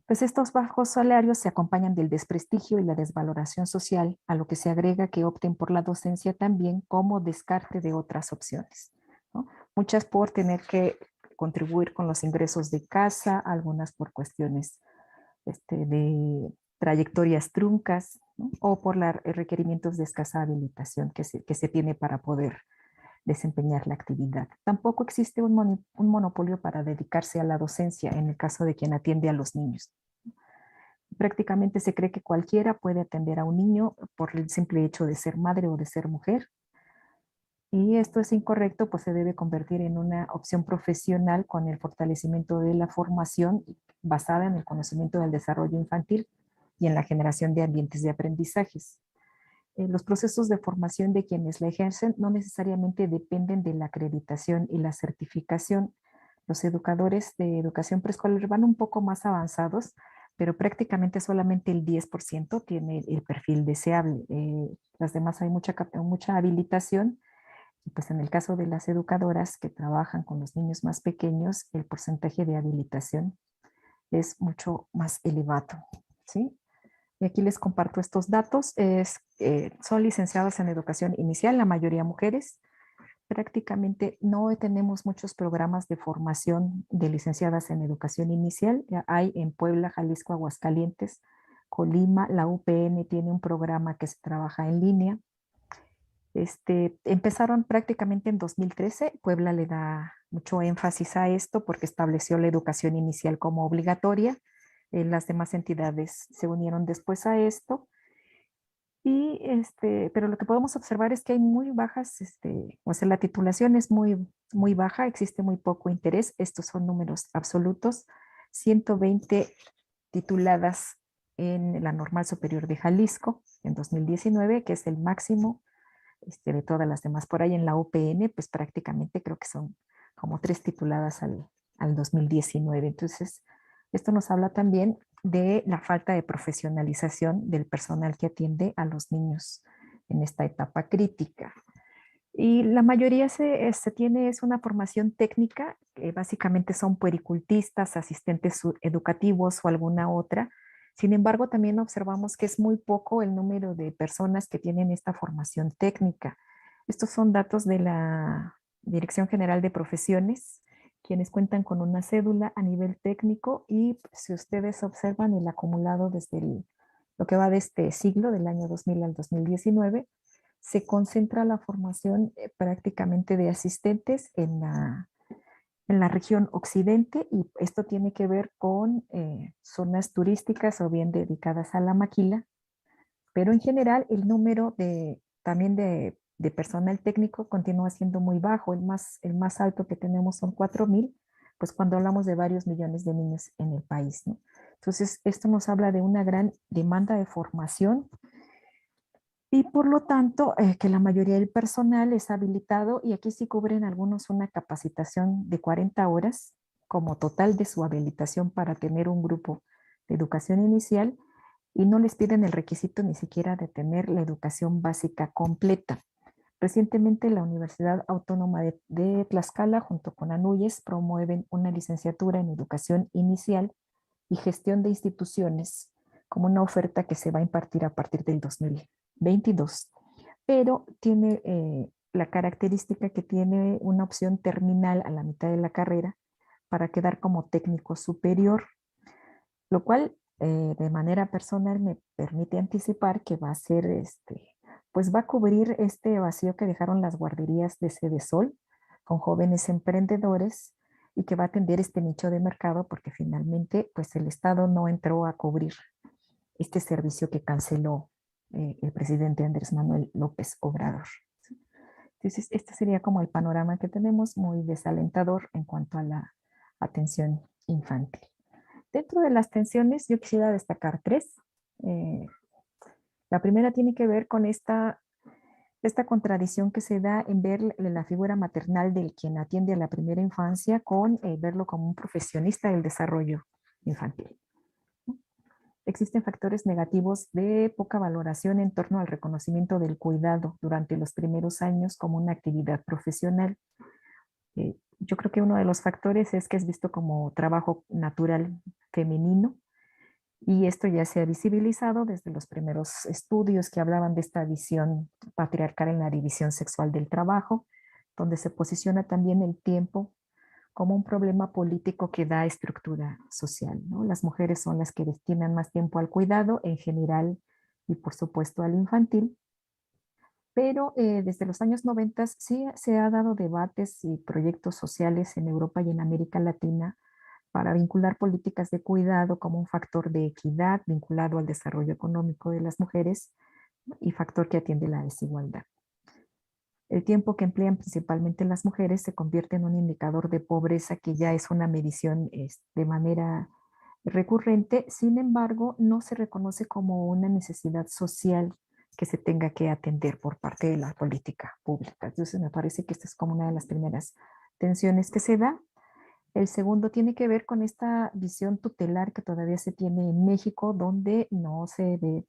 pues estos bajos salarios se acompañan del desprestigio y la desvaloración social, a lo que se agrega que opten por la docencia también como descarte de otras opciones, ¿no? Muchas por tener que contribuir con los ingresos de casa, algunas por cuestiones de trayectorias truncas, ¿no?, o por los requerimientos de escasa habilitación que se tiene para poder desempeñar la actividad. Tampoco existe un monopolio para dedicarse a la docencia en el caso de quien atiende a los niños. Prácticamente se cree que cualquiera puede atender a un niño por el simple hecho de ser madre o de ser mujer. Y esto es incorrecto, pues se debe convertir en una opción profesional con el fortalecimiento de la formación basada en el conocimiento del desarrollo infantil y en la generación de ambientes de aprendizajes. Los procesos de formación de quienes la ejercen no necesariamente dependen de la acreditación y la certificación. Los educadores de educación preescolar van un poco más avanzados, pero prácticamente solamente el 10% tiene el perfil deseable. Las demás hay mucha habilitación. Y pues en el caso de las educadoras que trabajan con los niños más pequeños, el porcentaje de habilitación es mucho más elevado, ¿sí? Y aquí les comparto estos datos. Son licenciadas en educación inicial, la mayoría mujeres. Prácticamente no tenemos muchos programas de formación de licenciadas en educación inicial. Ya hay en Puebla, Jalisco, Aguascalientes, Colima. La UPN tiene un programa que se trabaja en línea. Empezaron prácticamente en 2013. Puebla le da mucho énfasis a esto porque estableció la educación inicial como obligatoria. Las demás entidades se unieron después a esto. Y pero lo que podemos observar es que hay muy bajas, o sea, la titulación es muy baja, existe muy poco interés. Estos son números absolutos. 120 tituladas en la Normal Superior de Jalisco en 2019, que es el máximo de todas las demás. Por ahí en la UPN, pues prácticamente creo que son como 3 tituladas al 2019. Entonces, esto nos habla también de la falta de profesionalización del personal que atiende a los niños en esta etapa crítica. Y la mayoría se tiene es una formación técnica, que básicamente son puericultistas, asistentes educativos o alguna otra. Sin embargo, también observamos que es muy poco el número de personas que tienen esta formación técnica. Estos son datos de la Dirección General de Profesiones, quienes cuentan con una cédula a nivel técnico, y si ustedes observan el acumulado desde lo que va de este siglo, del año 2000 al 2019, se concentra la formación prácticamente de asistentes en la región occidente, y esto tiene que ver con zonas turísticas o bien dedicadas a la maquila, pero en general el número también de personal técnico continúa siendo muy bajo. El más alto que tenemos son 4,000, pues cuando hablamos de varios millones de niños en el país, ¿no? Entonces, esto nos habla de una gran demanda de formación y por lo tanto que la mayoría del personal es habilitado y aquí sí cubren algunos una capacitación de 40 horas como total de su habilitación para tener un grupo de educación inicial y no les piden el requisito ni siquiera de tener la educación básica completa. Recientemente la Universidad Autónoma de Tlaxcala junto con ANUYES promueven una licenciatura en educación inicial y gestión de instituciones como una oferta que se va a impartir a partir del 2022, pero tiene la característica que tiene una opción terminal a la mitad de la carrera para quedar como técnico superior, lo cual de manera personal me permite anticipar que va a ser pues va a cubrir este vacío que dejaron las guarderías de Cedesol con jóvenes emprendedores y que va a atender este nicho de mercado porque finalmente pues el Estado no entró a cubrir este servicio que canceló el presidente Andrés Manuel López Obrador. Entonces, este sería como el panorama que tenemos, muy desalentador en cuanto a la atención infantil. Dentro de las tensiones, yo quisiera destacar tres. La primera tiene que ver con esta contradicción que se da en ver la figura maternal del quien atiende a la primera infancia con verlo como un profesionista del desarrollo infantil. Existen factores negativos de poca valoración en torno al reconocimiento del cuidado durante los primeros años como una actividad profesional. Yo creo que uno de los factores es que es visto como trabajo natural femenino y esto ya se ha visibilizado desde los primeros estudios que hablaban de esta visión patriarcal en la división sexual del trabajo, donde se posiciona también el tiempo como un problema político que da estructura social, ¿no? Las mujeres son las que destinan más tiempo al cuidado en general y por supuesto al infantil, pero desde los años 90 sí se ha dado debates y proyectos sociales en Europa y en América Latina para vincular políticas de cuidado como un factor de equidad vinculado al desarrollo económico de las mujeres y factor que atiende la desigualdad. El tiempo que emplean principalmente las mujeres se convierte en un indicador de pobreza que ya es una medición de manera recurrente, sin embargo, no se reconoce como una necesidad social que se tenga que atender por parte de la política pública. Entonces, me parece que esta es como una de las primeras tensiones que se da. El segundo tiene que ver con esta visión tutelar que todavía se tiene en México, donde no se ve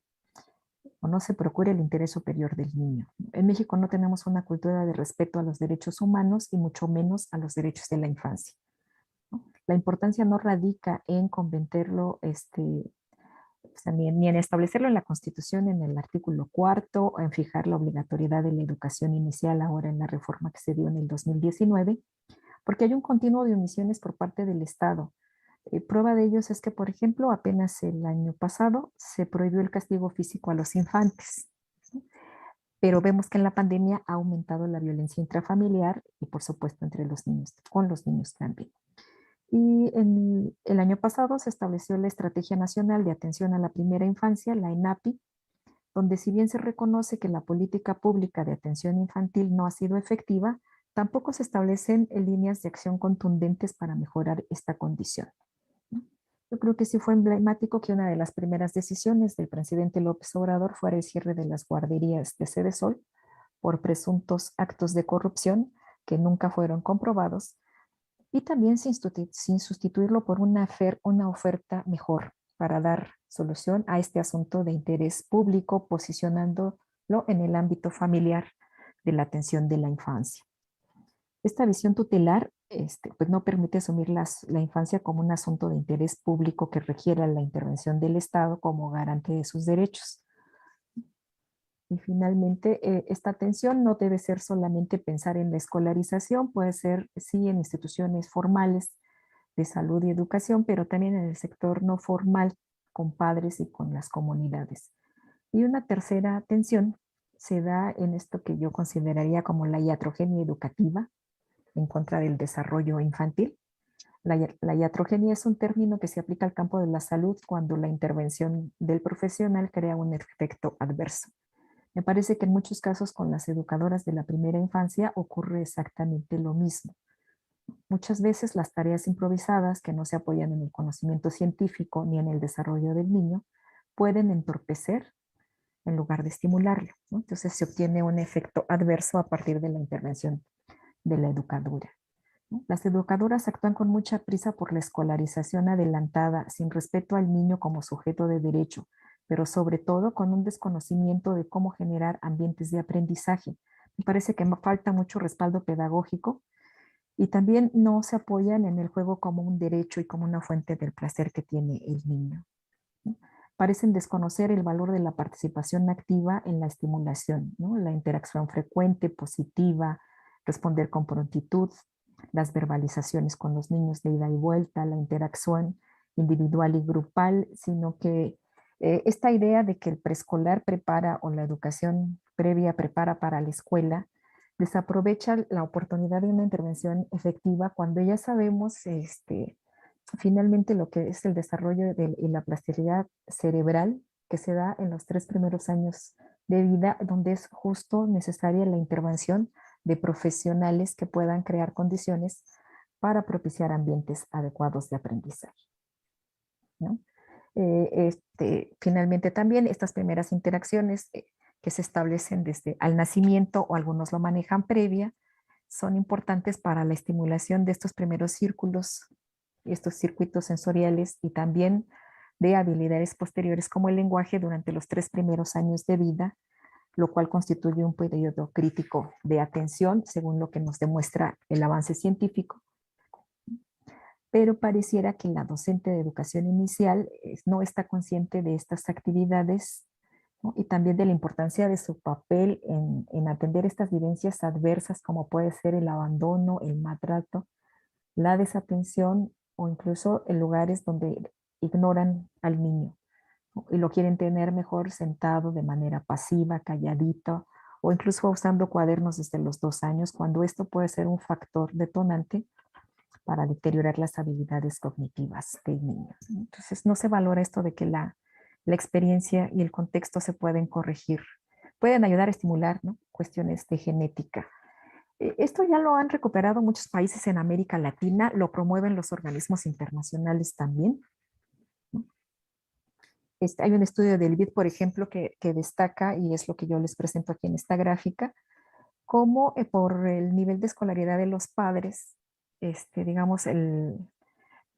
o no se procura el interés superior del niño. En México no tenemos una cultura de respeto a los derechos humanos y mucho menos a los derechos de la infancia, ¿no? La importancia no radica en convertirlo, o sea, ni en establecerlo en la Constitución, en el artículo 4, o en fijar la obligatoriedad de la educación inicial ahora en la reforma que se dio en el 2019, porque hay un continuo de omisiones por parte del Estado. Prueba de ellos es que, por ejemplo, apenas el año pasado se prohibió el castigo físico a los infantes, ¿sí? Pero vemos que en la pandemia ha aumentado la violencia intrafamiliar y, por supuesto, entre los niños, con los niños también. Y en el año pasado se estableció la Estrategia Nacional de Atención a la Primera Infancia, la ENAPI, donde si bien se reconoce que la política pública de atención infantil no ha sido efectiva, tampoco se establecen líneas de acción contundentes para mejorar esta condición. Yo creo que sí fue emblemático que una de las primeras decisiones del presidente López Obrador fuera el cierre de las guarderías de Cedesol por presuntos actos de corrupción que nunca fueron comprobados y también sin sustituirlo por una oferta mejor para dar solución a este asunto de interés público, posicionándolo en el ámbito familiar de la atención de la infancia. Esta visión tutelar pues no permite asumir la infancia como un asunto de interés público que requiera la intervención del Estado como garante de sus derechos. Y finalmente, esta atención no debe ser solamente pensar en la escolarización, puede ser sí en instituciones formales de salud y educación, pero también en el sector no formal, con padres y con las comunidades. Y una tercera atención se da en esto que yo consideraría como la iatrogenia educativa, en contra del desarrollo infantil. La iatrogenia es un término que se aplica al campo de la salud cuando la intervención del profesional crea un efecto adverso. Me parece que en muchos casos con las educadoras de la primera infancia ocurre exactamente lo mismo. Muchas veces las tareas improvisadas que no se apoyan en el conocimiento científico ni en el desarrollo del niño pueden entorpecer en lugar de estimularlo, ¿no? Entonces se obtiene un efecto adverso a partir de la intervención de la educadora, ¿no? Las educadoras actúan con mucha prisa por la escolarización adelantada, sin respeto al niño como sujeto de derecho, pero sobre todo con un desconocimiento de cómo generar ambientes de aprendizaje. Me parece que falta mucho respaldo pedagógico y también no se apoyan en el juego como un derecho y como una fuente del placer que tiene el niño, ¿no? Parecen desconocer el valor de la participación activa en la estimulación, ¿no? La interacción frecuente, positiva, responder con prontitud, las verbalizaciones con los niños de ida y vuelta, la interacción individual y grupal, sino que esta idea de que el preescolar prepara o la educación previa prepara para la escuela, desaprovecha la oportunidad de una intervención efectiva cuando ya sabemos finalmente lo que es el desarrollo y la plasticidad cerebral que se da en los 3 primeros años de vida, donde es justo necesaria la intervención de profesionales que puedan crear condiciones para propiciar ambientes adecuados de aprendizaje, ¿no? Finalmente también estas primeras interacciones que se establecen desde al nacimiento o algunos lo manejan previa, son importantes para la estimulación de estos primeros círculos, estos circuitos sensoriales y también de habilidades posteriores como el lenguaje durante los 3 primeros años de vida, lo cual constituye un periodo crítico de atención según lo que nos demuestra el avance científico. Pero pareciera que la docente de educación inicial no está consciente de estas actividades, ¿no? Y también de la importancia de su papel en atender estas vivencias adversas como puede ser el abandono, el maltrato, la desatención o incluso en lugares donde ignoran al niño, ¿no? Y lo quieren tener mejor sentado de manera pasiva, calladito o incluso usando cuadernos desde los 2 años, cuando esto puede ser un factor detonante para deteriorar las habilidades cognitivas del niño. Entonces no se valora esto de que la experiencia y el contexto se pueden corregir, pueden ayudar a estimular, ¿no?, cuestiones de genética. Esto ya lo han recuperado muchos países en América Latina, lo promueven los organismos internacionales también, ¿no? Hay un estudio del BID, por ejemplo, que destaca, y es lo que yo les presento aquí en esta gráfica, cómo por el nivel de escolaridad de los padres, digamos,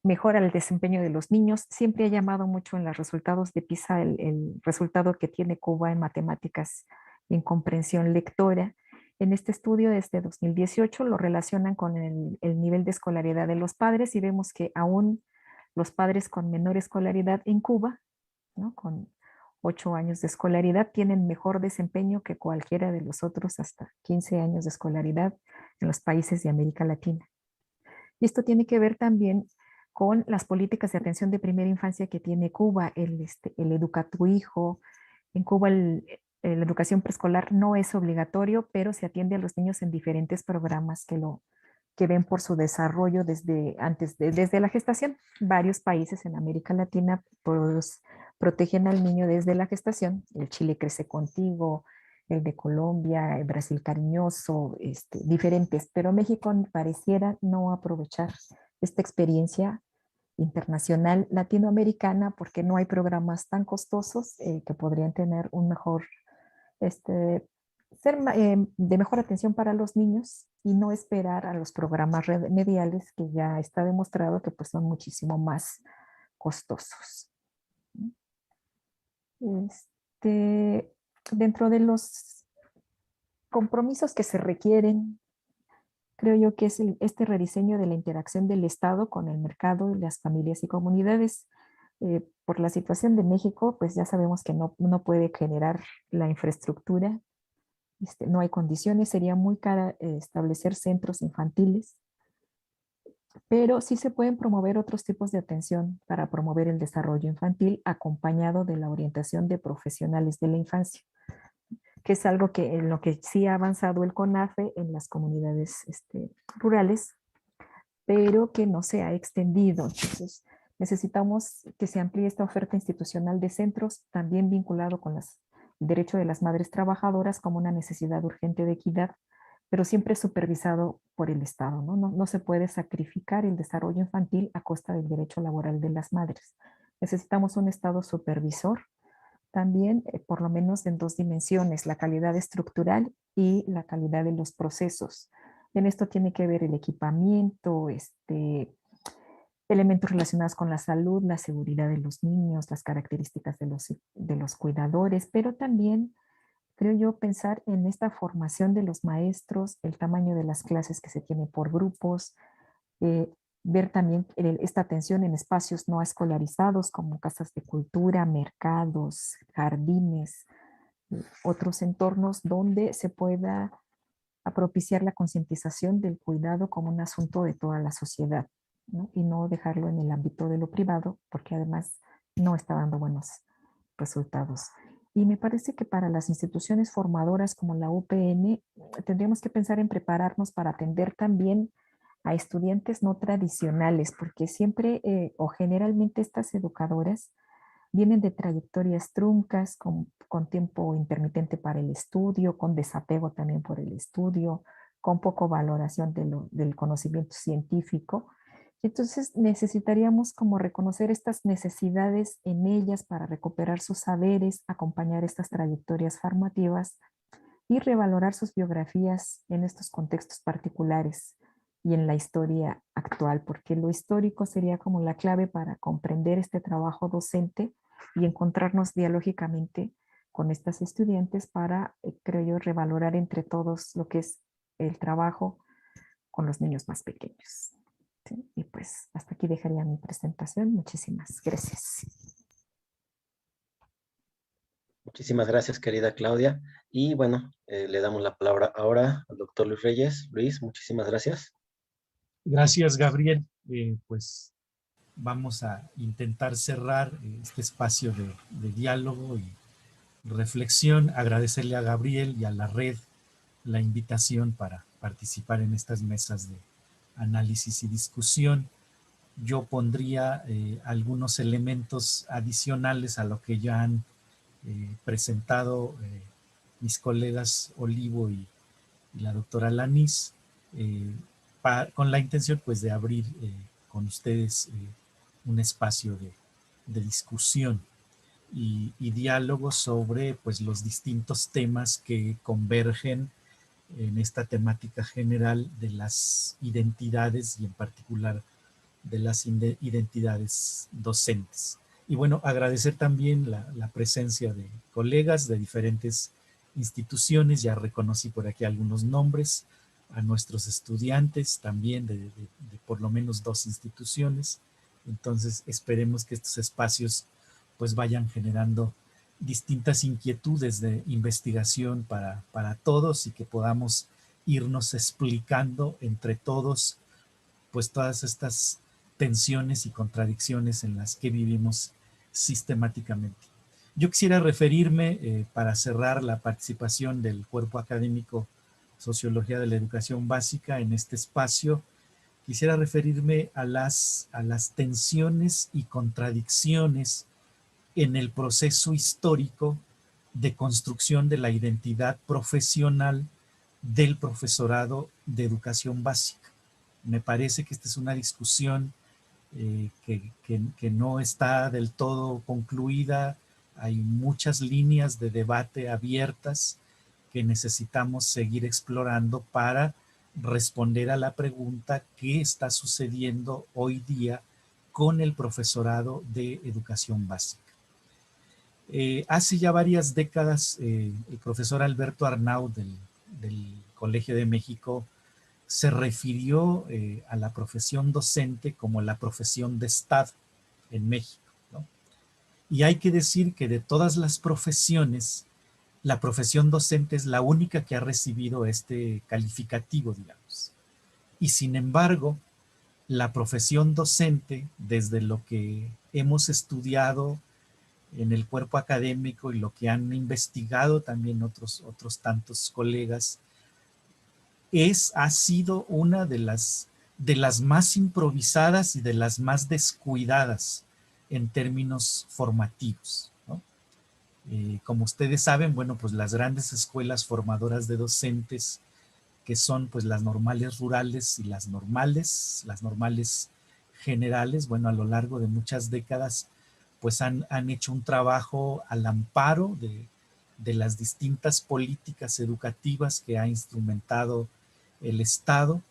mejora el desempeño de los niños. Siempre ha llamado mucho en los resultados de PISA el resultado que tiene Cuba en matemáticas y en comprensión lectora. En este estudio desde 2018 lo relacionan con el nivel de escolaridad de los padres y vemos que aún los padres con menor escolaridad en Cuba, ¿no?, con 8 años de escolaridad, tienen mejor desempeño que cualquiera de los otros hasta 15 años de escolaridad en los países de América Latina. Y esto tiene que ver también con las políticas de atención de primera infancia que tiene Cuba, el Educa a tu hijo. En Cuba la educación preescolar no es obligatorio, pero se atiende a los niños en diferentes programas que ven por su desarrollo desde la gestación. Varios países en América Latina pues, protegen al niño desde la gestación. El Chile Crece Contigo, el de Colombia, el Brasil Cariñoso, diferentes, pero México pareciera no aprovechar esta experiencia internacional latinoamericana porque no hay programas tan costosos que podrían tener un mejor, ser de mejor atención para los niños y no esperar a los programas remediales que ya está demostrado que pues son muchísimo más costosos. Dentro de los compromisos que se requieren, creo yo que es este rediseño de la interacción del Estado con el mercado, las familias y comunidades. Por la situación de México, pues ya sabemos que no puede generar la infraestructura, no hay condiciones, sería muy cara establecer centros infantiles, pero sí se pueden promover otros tipos de atención para promover el desarrollo infantil acompañado de la orientación de profesionales de la infancia, que es algo en lo que sí ha avanzado el CONAFE en las comunidades rurales, pero que no se ha extendido. Entonces, necesitamos que se amplíe esta oferta institucional de centros, también vinculado con el derecho de las madres trabajadoras como una necesidad urgente de equidad, pero siempre supervisado por el Estado, ¿no? No se puede sacrificar el desarrollo infantil a costa del derecho laboral de las madres. Necesitamos un Estado supervisor también, por lo menos en dos dimensiones, la calidad estructural y la calidad de los procesos. En esto tiene que ver el equipamiento, elementos relacionados con la salud, la seguridad de los niños, las características de los cuidadores, pero también creo yo pensar en esta formación de los maestros, el tamaño de las clases que se tiene por grupos, eh, ver también esta atención en espacios no escolarizados como casas de cultura, mercados, jardines, otros entornos donde se pueda propiciar la concientización del cuidado como un asunto de toda la sociedad, ¿no? Y no dejarlo en el ámbito de lo privado, porque además no está dando buenos resultados. Y me parece que para las instituciones formadoras como la UPN tendríamos que pensar en prepararnos para atender también a estudiantes no tradicionales, porque siempre o generalmente estas educadoras vienen de trayectorias truncas, con tiempo intermitente para el estudio, con desapego también por el estudio, con poco valoración del conocimiento científico. Entonces necesitaríamos como reconocer estas necesidades en ellas para recuperar sus saberes, acompañar estas trayectorias formativas y revalorar sus biografías en estos contextos particulares y en la historia actual, porque lo histórico sería como la clave para comprender este trabajo docente y encontrarnos dialógicamente con estas estudiantes para, creo yo, revalorar entre todos lo que es el trabajo con los niños más pequeños. ¿Sí? Y pues hasta aquí dejaría mi presentación. Muchísimas gracias. Muchísimas gracias, querida Claudia. Y bueno, le damos la palabra ahora al doctor Luis Reyes. Luis, muchísimas gracias. Gracias, Gabriel. Pues vamos a intentar cerrar este espacio de diálogo y reflexión. Agradecerle a Gabriel y a la red la invitación para participar en estas mesas de análisis y discusión. Yo pondría algunos elementos adicionales a lo que ya han presentado mis colegas Olivo y la doctora Lanis, con la intención pues de abrir con ustedes un espacio de discusión y diálogo sobre pues los distintos temas que convergen en esta temática general de las identidades y en particular de las identidades docentes. Y bueno, agradecer también la presencia de colegas de diferentes instituciones, ya reconocí por aquí algunos nombres, a nuestros estudiantes también de por lo menos 2 instituciones. Entonces esperemos que estos espacios pues vayan generando distintas inquietudes de investigación para todos y que podamos irnos explicando entre todos pues todas estas tensiones y contradicciones en las que vivimos sistemáticamente. Yo quisiera referirme, para cerrar la participación del cuerpo académico Sociología de la Educación Básica en este espacio, quisiera referirme a las tensiones y contradicciones en el proceso histórico de construcción de la identidad profesional del profesorado de educación básica. Me parece que esta es una discusión que no está del todo concluida. Hay muchas líneas de debate abiertas que necesitamos seguir explorando para responder a la pregunta: ¿qué está sucediendo hoy día con el profesorado de educación básica? Hace ya varias décadas, el profesor Alberto Arnaud del Colegio de México se refirió a la profesión docente como la profesión de Estado en México, ¿no? Y hay que decir que de todas las profesiones, la profesión docente es la única que ha recibido este calificativo, digamos. Y sin embargo, la profesión docente, desde lo que hemos estudiado en el cuerpo académico y lo que han investigado también otros tantos colegas, ha sido una de las más improvisadas y de las más descuidadas en términos formativos, ¿no? Como ustedes saben, bueno, pues las grandes escuelas formadoras de docentes que son pues las normales rurales y las normales generales. Bueno, a lo largo de muchas décadas pues han hecho un trabajo al amparo de las distintas políticas educativas que ha instrumentado el Estado,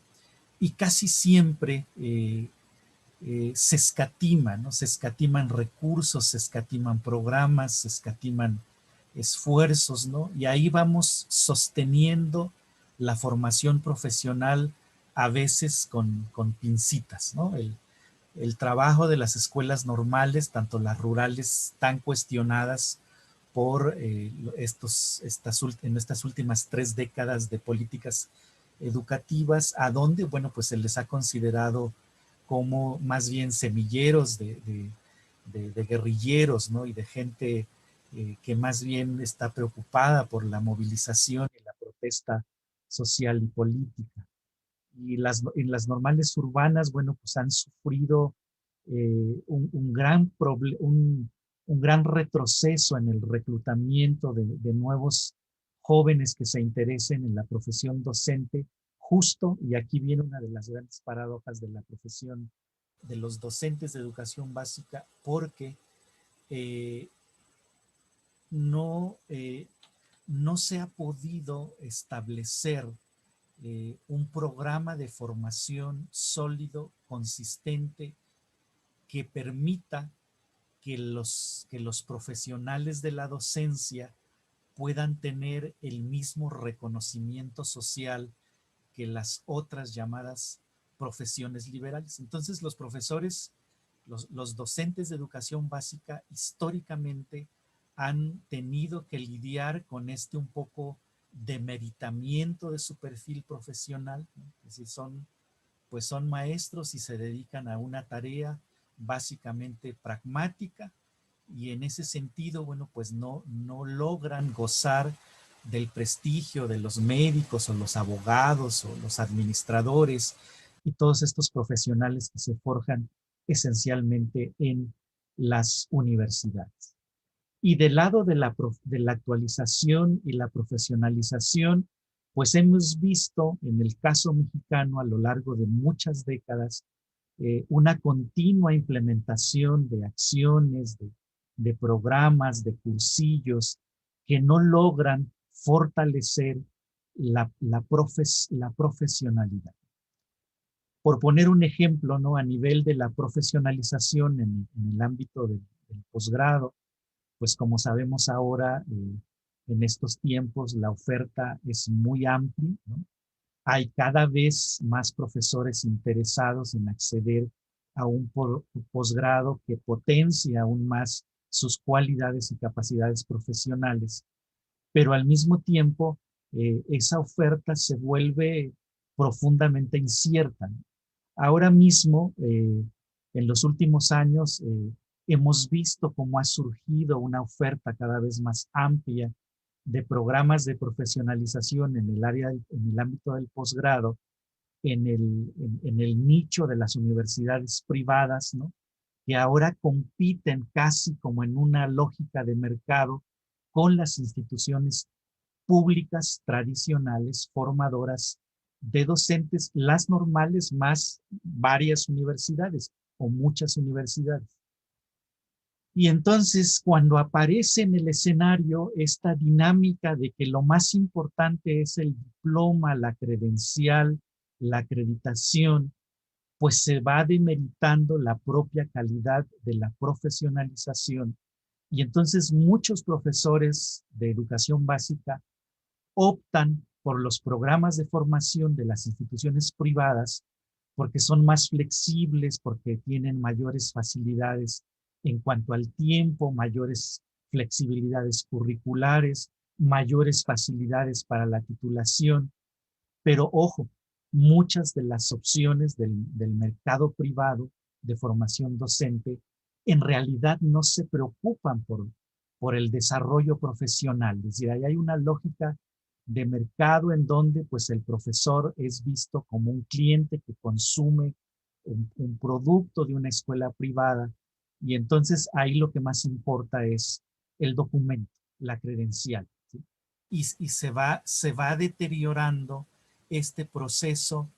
y casi siempre se escatima, ¿no? Se escatiman recursos, se escatiman programas, se escatiman esfuerzos, ¿no? Y ahí vamos sosteniendo la formación profesional a veces con pincitas, ¿no? El trabajo de las escuelas normales, tanto las rurales, tan cuestionadas por en estas últimas 3 décadas de políticas educativas, a donde, bueno, pues se les ha considerado como más bien semilleros de guerrilleros, ¿no? Y de gente que más bien está preocupada por la movilización y la protesta social y política. Y en las normales urbanas, bueno, pues han sufrido un gran retroceso en el reclutamiento de nuevos jóvenes que se interesen en la profesión docente, justo, y aquí viene una de las grandes paradojas de la profesión de los docentes de educación básica, porque no se ha podido establecer un programa de formación sólido, consistente, que permita que los profesionales de la docencia puedan tener el mismo reconocimiento social que las otras llamadas profesiones liberales. Entonces, los profesores, los docentes de educación básica, históricamente han tenido que lidiar con un poco demeritamiento de su perfil profesional, ¿no? Es decir, son maestros y se dedican a una tarea básicamente pragmática, y en ese sentido, bueno, pues no logran gozar del prestigio de los médicos o los abogados o los administradores y todos estos profesionales que se forjan esencialmente en las universidades. Y del lado de la actualización y la profesionalización, pues hemos visto en el caso mexicano a lo largo de muchas décadas una continua implementación de acciones, de programas, de cursillos que no logran fortalecer la profesionalidad. Por poner un ejemplo, ¿no? A nivel de la profesionalización en el ámbito del posgrado, pues como sabemos ahora, en estos tiempos la oferta es muy amplia, ¿no? Hay cada vez más profesores interesados en acceder a un posgrado que potencie aún más sus cualidades y capacidades profesionales, pero al mismo tiempo esa oferta se vuelve profundamente incierta. Ahora mismo, en los últimos años, hemos visto cómo ha surgido una oferta cada vez más amplia de programas de profesionalización en el ámbito del posgrado, en el nicho de las universidades privadas, ¿no? Que ahora compiten casi como en una lógica de mercado con las instituciones públicas tradicionales formadoras de docentes, las normales más varias universidades o muchas universidades. Y entonces, cuando aparece en el escenario esta dinámica de que lo más importante es el diploma, la credencial, la acreditación, pues se va demeritando la propia calidad de la profesionalización. Y entonces muchos profesores de educación básica optan por los programas de formación de las instituciones privadas porque son más flexibles, porque tienen mayores facilidades en cuanto al tiempo, mayores flexibilidades curriculares, mayores facilidades para la titulación. Pero ojo, muchas de las opciones del mercado privado de formación docente en realidad no se preocupan por el desarrollo profesional. Es decir, ahí hay una lógica de mercado en donde pues el profesor es visto como un cliente que consume un producto de una escuela privada, y entonces ahí lo que más importa es el documento, la credencial, ¿sí? Y se va deteriorando este proceso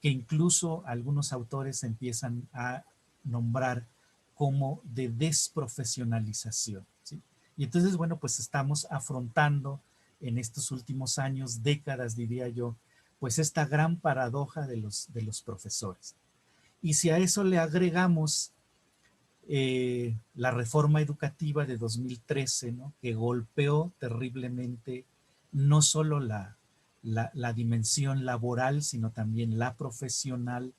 que incluso algunos autores empiezan a nombrar como de desprofesionalización, ¿sí? Y entonces, bueno, pues estamos afrontando en estos últimos años, décadas, diría yo, pues esta gran paradoja de los profesores. Y si a eso le agregamos la reforma educativa de 2013, ¿no?, que golpeó terriblemente no solo la dimensión laboral, sino también la profesional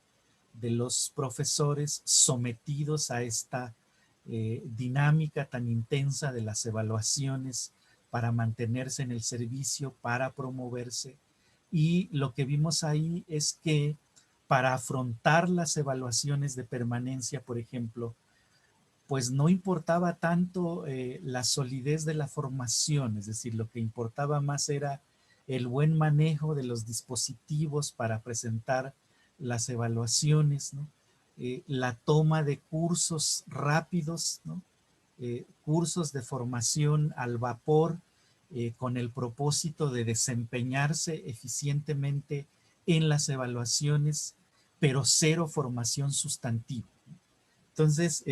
de los profesores sometidos a esta dinámica tan intensa de las evaluaciones para mantenerse en el servicio, para promoverse. Y lo que vimos ahí es que para afrontar las evaluaciones de permanencia, por ejemplo, pues no importaba tanto la solidez de la formación, es decir, lo que importaba más era el buen manejo de los dispositivos para presentar las evaluaciones, ¿no? La toma de cursos rápidos, ¿no? Cursos de formación al vapor con el propósito de desempeñarse eficientemente en las evaluaciones, pero cero formación sustantiva. Entonces,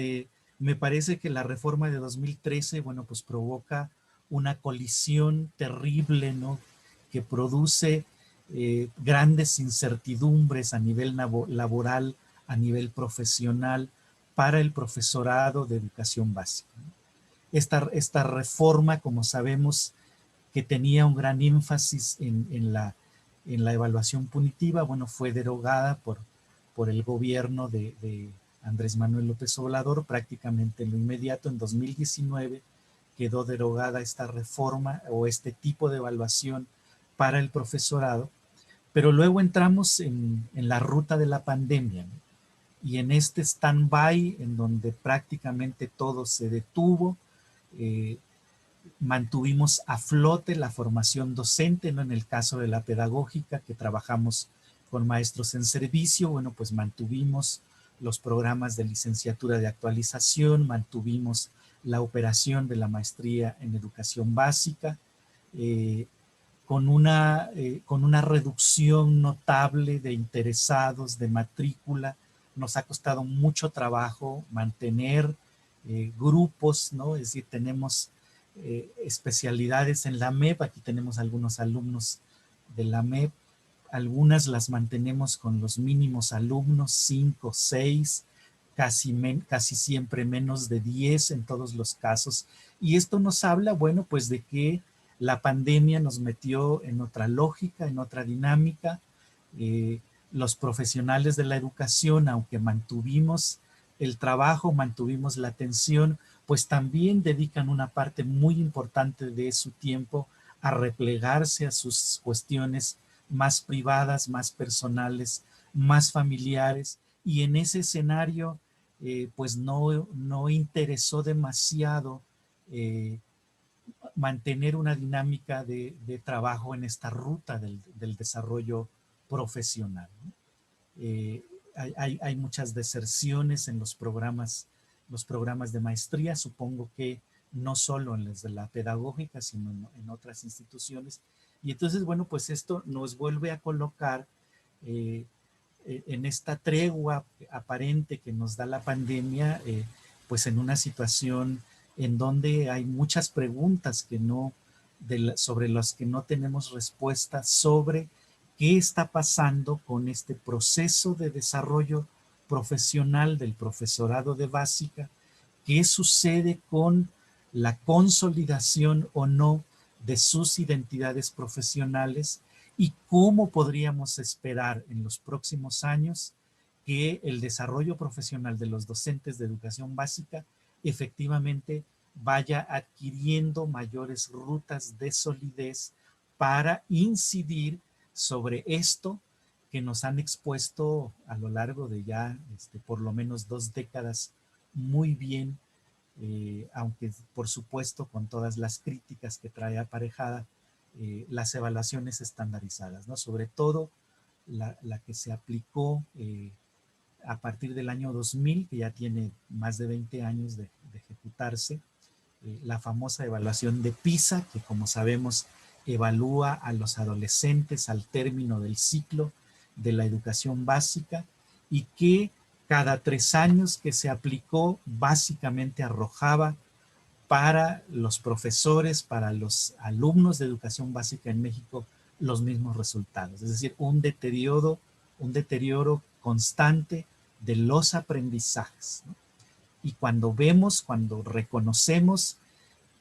me parece que la reforma de 2013, bueno, pues provoca una colisión terrible, ¿no?, que produce grandes incertidumbres a nivel laboral, a nivel profesional, para el profesorado de educación básica. Esta reforma, como sabemos, que tenía un gran énfasis en la evaluación punitiva, bueno, fue derogada por el gobierno de Andrés Manuel López Obrador prácticamente en lo inmediato. En 2019 quedó derogada esta reforma o este tipo de evaluación para el profesorado, pero luego entramos en la ruta de la pandemia, ¿no?, y en este stand-by en donde prácticamente todo se detuvo, mantuvimos a flote la formación docente, ¿no? En el caso de la pedagógica, que trabajamos con maestros en servicio, bueno, pues mantuvimos los programas de licenciatura de actualización, mantuvimos la operación de la maestría en educación básica, con una reducción notable de interesados, de matrícula. Nos ha costado mucho trabajo mantener grupos, ¿no? Es decir, tenemos especialidades en la MEP, aquí tenemos algunos alumnos de la MEP, algunas las mantenemos con los mínimos alumnos, 5, 6, casi siempre menos de 10 en todos los casos. Y esto nos habla, bueno, pues de que la pandemia nos metió en otra lógica, en otra dinámica. Los profesionales de la educación, aunque mantuvimos el trabajo, mantuvimos la atención, pues también dedican una parte muy importante de su tiempo a replegarse a sus cuestiones más privadas, más personales, más familiares, y en ese escenario pues no interesó demasiado mantener una dinámica de trabajo en esta ruta del desarrollo profesional, ¿no? Hay muchas deserciones en los programas de maestría, supongo que no solo en las de la pedagógica, sino en otras instituciones. Y entonces, bueno, pues esto nos vuelve a colocar en esta tregua aparente que nos da la pandemia, pues en una situación en donde hay muchas preguntas sobre las que no tenemos respuesta, sobre qué está pasando con este proceso de desarrollo profesional del profesorado de básica, qué sucede con la consolidación o no de sus identidades profesionales y cómo podríamos esperar en los próximos años que el desarrollo profesional de los docentes de educación básica efectivamente vaya adquiriendo mayores rutas de solidez para incidir sobre esto que nos han expuesto a lo largo de ya por lo menos 2 décadas muy bien, aunque por supuesto con todas las críticas que trae aparejada las evaluaciones estandarizadas, ¿no? Sobre todo la que se aplicó a partir del año 2000, que ya tiene más de 20 años de ejecutarse, la famosa evaluación de PISA, que como sabemos evalúa a los adolescentes al término del ciclo de la educación básica y que cada 3 años que se aplicó básicamente arrojaba para los profesores, para los alumnos de educación básica en México, los mismos resultados. Es decir, un deterioro constante de los aprendizajes, ¿no? Y cuando vemos, cuando reconocemos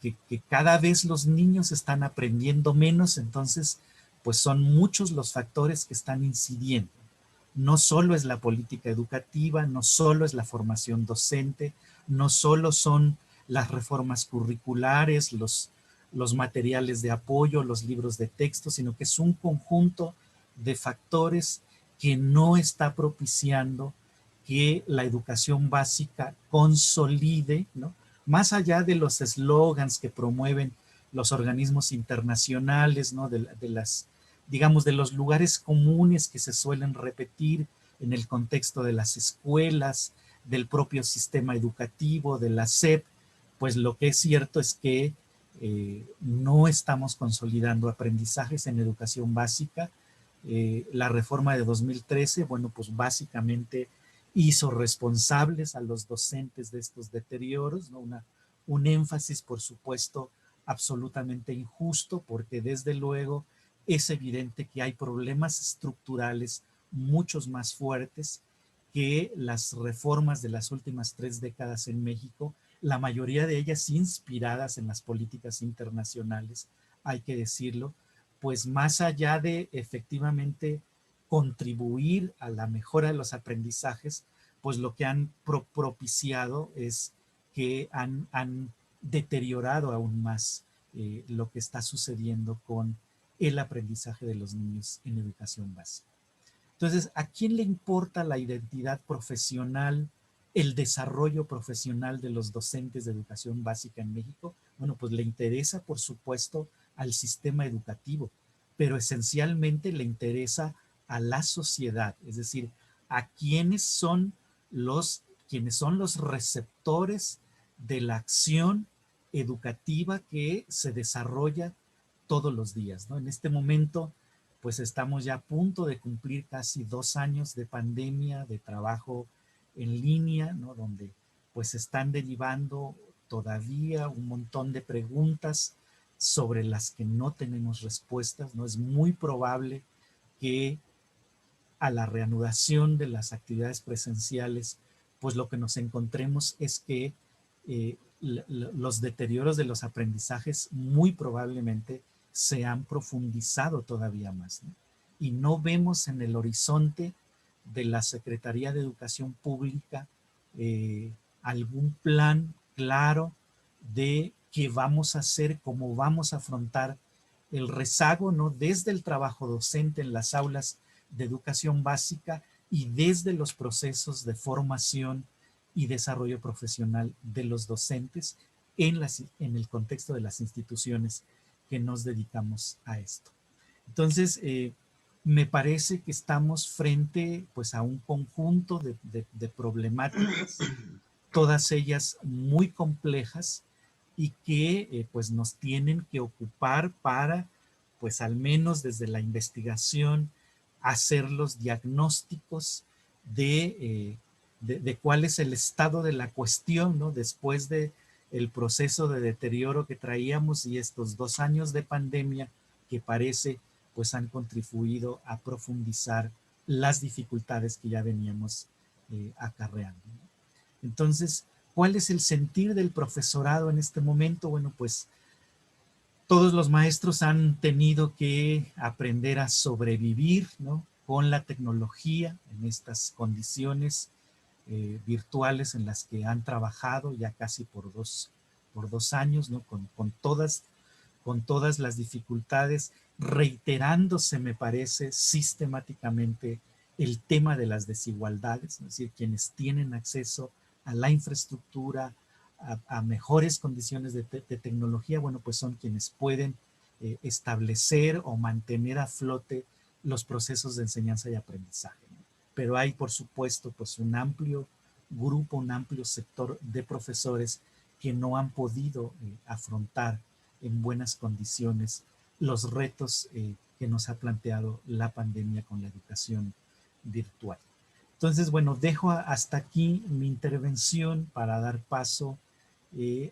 que cada vez los niños están aprendiendo menos, entonces pues son muchos los factores que están incidiendo. No solo es la política educativa, no solo es la formación docente, no solo son las reformas curriculares, los materiales de apoyo, los libros de texto, sino que es un conjunto de factores que no está propiciando que la educación básica consolide, ¿no? Más allá de los eslogans que promueven los organismos internacionales, ¿no? de las, digamos, de los lugares comunes que se suelen repetir en el contexto de las escuelas, del propio sistema educativo, de la SEP, pues lo que es cierto es que no estamos consolidando aprendizajes en educación básica. La reforma de 2013, bueno, pues básicamente hizo responsables a los docentes de estos deterioros, ¿no? Un énfasis, por supuesto, absolutamente injusto, porque desde luego es evidente que hay problemas estructurales muchos más fuertes que las reformas de las últimas 3 décadas en México, la mayoría de ellas inspiradas en las políticas internacionales, hay que decirlo, pues más allá de efectivamente contribuir a la mejora de los aprendizajes, pues lo que han propiciado es que han deteriorado aún más lo que está sucediendo con el aprendizaje de los niños en educación básica. Entonces, ¿a quién le importa la identidad profesional, el desarrollo profesional de los docentes de educación básica en México? Bueno, pues le interesa, por supuesto, al sistema educativo, pero esencialmente le interesa a la sociedad, es decir, a quienes son los receptores de la acción educativa que se desarrolla todos los días, ¿no? En este momento, pues estamos ya a punto de cumplir casi 2 años de pandemia, de trabajo en línea, ¿no? Donde pues están derivando todavía un montón de preguntas sobre las que no tenemos respuestas, ¿no? Es muy probable que a la reanudación de las actividades presenciales, pues lo que nos encontremos es que los deterioros de los aprendizajes muy probablemente se han profundizado todavía más, ¿no? Y no vemos en el horizonte de la Secretaría de Educación Pública algún plan claro de qué vamos a hacer, cómo vamos a afrontar el rezago, ¿no? Desde el trabajo docente en las aulas de educación básica y desde los procesos de formación y desarrollo profesional de los docentes en el contexto de las instituciones que nos dedicamos a esto. Entonces, me parece que estamos frente pues, a un conjunto de problemáticas, todas ellas muy complejas y que pues, nos tienen que ocupar para, pues al menos desde la investigación, hacer los diagnósticos de cuál es el estado de la cuestión, ¿no? Después de el proceso de deterioro que traíamos y estos 2 años de pandemia que parece pues han contribuido a profundizar las dificultades que ya veníamos acarreando, ¿no? Entonces, ¿cuál es el sentir del profesorado en este momento? Bueno, pues todos los maestros han tenido que aprender a sobrevivir, ¿no? Con la tecnología en estas condiciones virtuales en las que han trabajado ya casi por dos años, ¿no? Con todas las dificultades, reiterándose, me parece, sistemáticamente el tema de las desigualdades, es decir, quienes tienen acceso a la infraestructura, a mejores condiciones de tecnología, bueno, pues son quienes pueden establecer o mantener a flote los procesos de enseñanza y aprendizaje, ¿no? Pero hay, por supuesto, pues un amplio grupo, un amplio sector de profesores que no han podido afrontar en buenas condiciones los retos que nos ha planteado la pandemia con la educación virtual. Entonces, bueno, dejo hasta aquí mi intervención para dar paso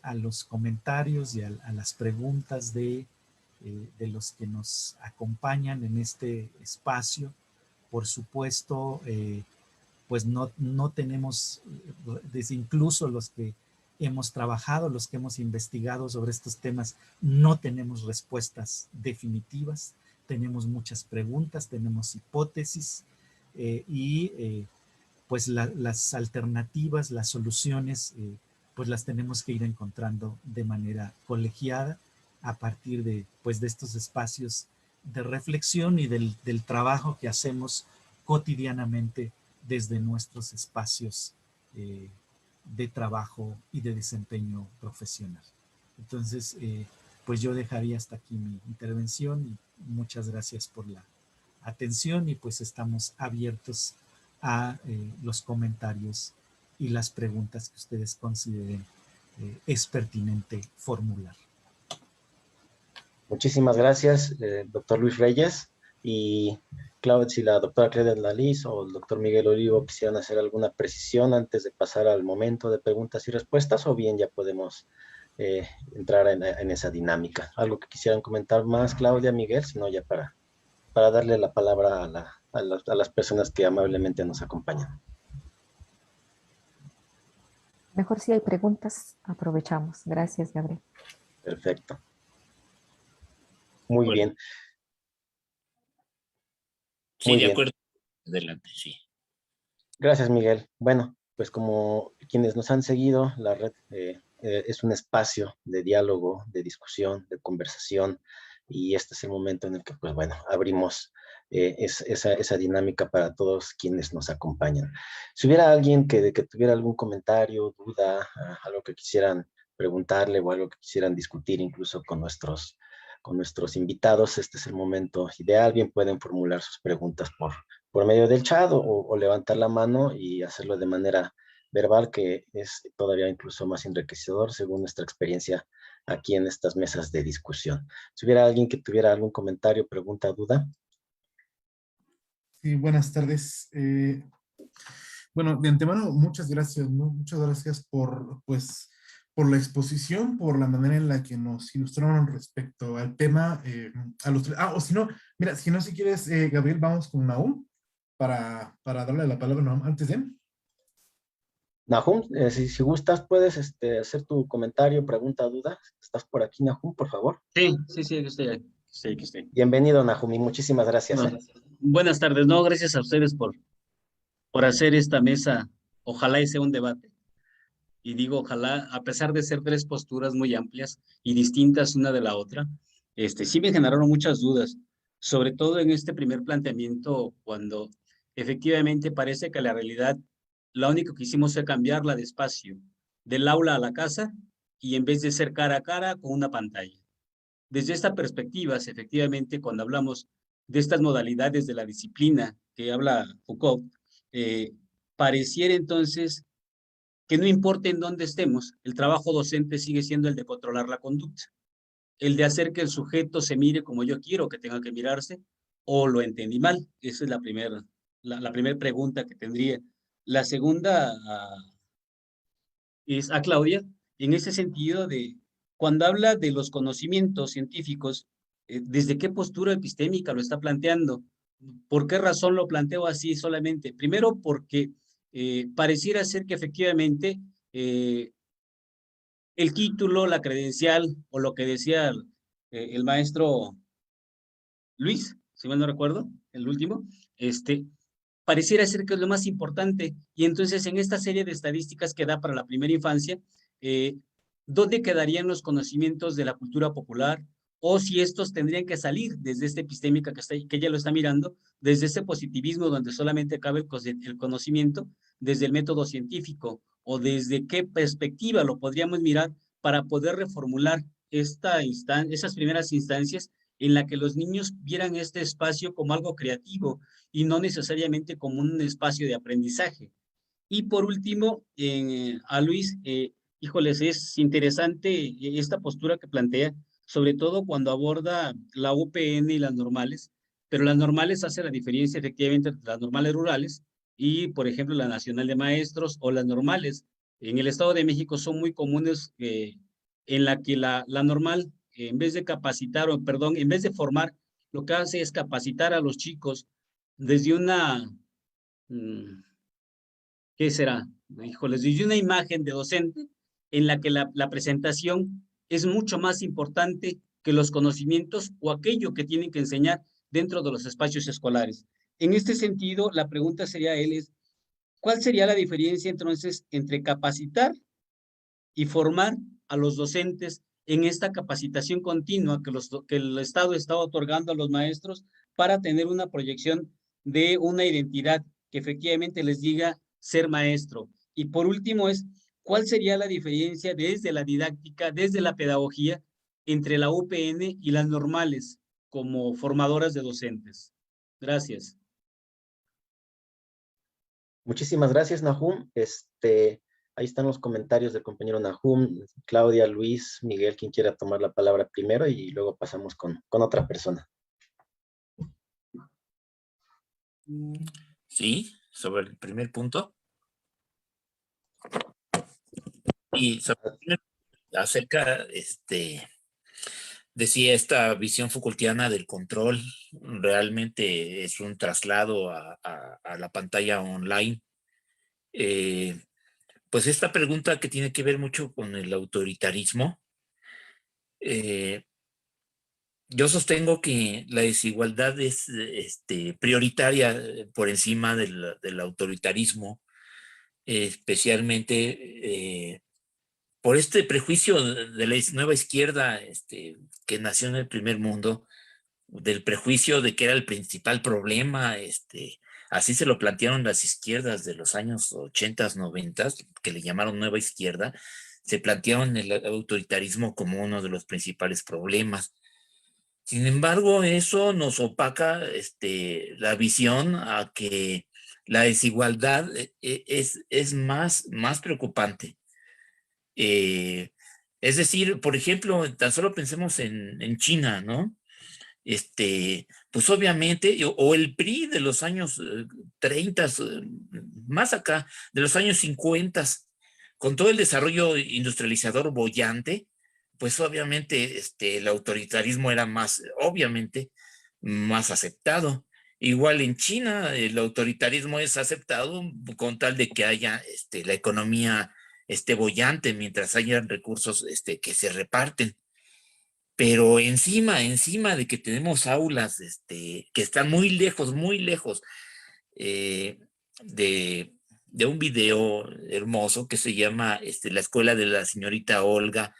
a los comentarios y a las preguntas de los que nos acompañan en este espacio. Por supuesto, pues no tenemos, desde incluso los que hemos trabajado, los que hemos investigado sobre estos temas, no tenemos respuestas definitivas, tenemos muchas preguntas, tenemos hipótesis pues las alternativas, las soluciones, pues las tenemos que ir encontrando de manera colegiada a partir de, pues, de estos espacios de reflexión y del trabajo que hacemos cotidianamente desde nuestros espacios de trabajo y de desempeño profesional. Entonces, pues yo dejaría hasta aquí mi intervención y muchas gracias por la atención y pues estamos abiertos a los comentarios y las preguntas que ustedes consideren es pertinente formular. Muchísimas gracias, doctor Luis Reyes. Y Claudia, si la doctora Claudia Laliz o el doctor Miguel Olivo quisieran hacer alguna precisión antes de pasar al momento de preguntas y respuestas, o bien ya podemos entrar en esa dinámica. ¿Algo que quisieran comentar más, Claudia, Miguel? Si no, ya para darle la palabra a las personas que amablemente nos acompañan. Mejor si hay preguntas, aprovechamos. Gracias, Gabriel. Perfecto. Muy bien. Sí, muy de acuerdo. Adelante, sí. Gracias, Miguel. Bueno, pues como quienes nos han seguido, la red es un espacio de diálogo, de discusión, de conversación, y este es el momento en el que, pues bueno, abrimos esa dinámica para todos quienes nos acompañan. Si hubiera alguien que tuviera algún comentario, duda, algo que quisieran preguntarle o algo que quisieran discutir incluso con nuestros invitados, este es el momento ideal. Bien pueden formular sus preguntas por medio del chat o levantar la mano y hacerlo de manera verbal, que es todavía incluso más enriquecedor según nuestra experiencia aquí en estas mesas de discusión. Si hubiera alguien que tuviera algún comentario, pregunta, duda. Sí, buenas tardes. Bueno, de antemano, muchas gracias, ¿no? Muchas gracias por la exposición, por la manera en la que nos ilustraron respecto al tema, a los tres. O si no, mira, si no, si quieres, Gabriel, vamos con Nahum para darle la palabra a Nahum antes de. Nahum, si gustas, puedes hacer tu comentario, pregunta, duda. ¿Estás por aquí, Nahum, por favor? Sí, estoy aquí. Bienvenido, Nahum, y muchísimas gracias. Bueno, buenas tardes. No, gracias a ustedes por hacer esta mesa. Ojalá y sea un debate. Y digo, ojalá, a pesar de ser tres posturas muy amplias y distintas una de la otra, sí me generaron muchas dudas, sobre todo en este primer planteamiento, cuando efectivamente parece que la realidad, lo único que hicimos fue cambiarla de espacio, del aula a la casa, y en vez de ser cara a cara, con una pantalla. Desde esta perspectiva, efectivamente, cuando hablamos de estas modalidades de la disciplina que habla Foucault, pareciera entonces que no importa en dónde estemos, el trabajo docente sigue siendo el de controlar la conducta, el de hacer que el sujeto se mire como yo quiero que tenga que mirarse, o lo entendí mal. Esa es la primera pregunta que tendría. La segunda es a Claudia, en ese sentido de, cuando habla de los conocimientos científicos, ¿desde qué postura epistémica lo está planteando? ¿Por qué razón lo planteo así solamente? Primero, porque pareciera ser que efectivamente el título, la credencial, o lo que decía el maestro Luis, si mal no recuerdo, el último, pareciera ser que es lo más importante. Y entonces en esta serie de estadísticas que da para la primera infancia, ¿dónde quedarían los conocimientos de la cultura popular? O si estos tendrían que salir desde esta epistémica que ella lo está mirando, desde ese positivismo donde solamente cabe el conocimiento, desde el método científico, o desde qué perspectiva lo podríamos mirar para poder reformular esas primeras instancias en la que los niños vieran este espacio como algo creativo y no necesariamente como un espacio de aprendizaje. Y por último, a Luis, híjoles, es interesante esta postura que plantea sobre todo cuando aborda la UPN y las normales, pero las normales hace la diferencia efectivamente entre las normales rurales y, por ejemplo, la Nacional de Maestros o las normales. En el Estado de México son muy comunes en la que la normal, en vez de capacitar, o perdón, en vez de formar, lo que hace es capacitar a los chicos desde una, ¿qué será? Híjoles, desde una imagen de docente en la que la presentación es mucho más importante que los conocimientos o aquello que tienen que enseñar dentro de los espacios escolares. En este sentido, la pregunta sería a él es, ¿cuál sería la diferencia entonces entre capacitar y formar a los docentes en esta capacitación continua que el Estado está otorgando a los maestros para tener una proyección de una identidad que efectivamente les diga ser maestro? Y por último es, ¿cuál sería la diferencia desde la didáctica, desde la pedagogía, entre la UPN y las normales como formadoras de docentes? Gracias. Muchísimas gracias, Nahum. Ahí están los comentarios del compañero Nahum, Claudia, Luis, Miguel, quien quiera tomar la palabra primero y luego pasamos con otra persona. Sí, sobre el primer punto. Y acerca, decía, esta visión Foucaultiana del control realmente es un traslado a la pantalla online. Pues esta pregunta que tiene que ver mucho con el autoritarismo, yo sostengo que la desigualdad es prioritaria por encima del autoritarismo, especialmente por este prejuicio de la nueva izquierda que nació en el primer mundo, del prejuicio de que era el principal problema, así se lo plantearon las izquierdas de los años 80, 90, que le llamaron nueva izquierda, se plantearon el autoritarismo como uno de los principales problemas. Sin embargo, eso nos opaca la visión a que la desigualdad es más preocupante. Es decir, por ejemplo, tan solo pensemos en China, ¿no? Pues obviamente, o el PRI de los años 30, más acá, de los años 50, con todo el desarrollo industrializador boyante, pues obviamente el autoritarismo era obviamente, más aceptado. Igual en China, el autoritarismo es aceptado con tal de que haya la economía boyante, mientras haya recursos que se reparten. Pero encima de que tenemos aulas que están muy lejos de un video hermoso que se llama La Escuela de la Señorita Olga,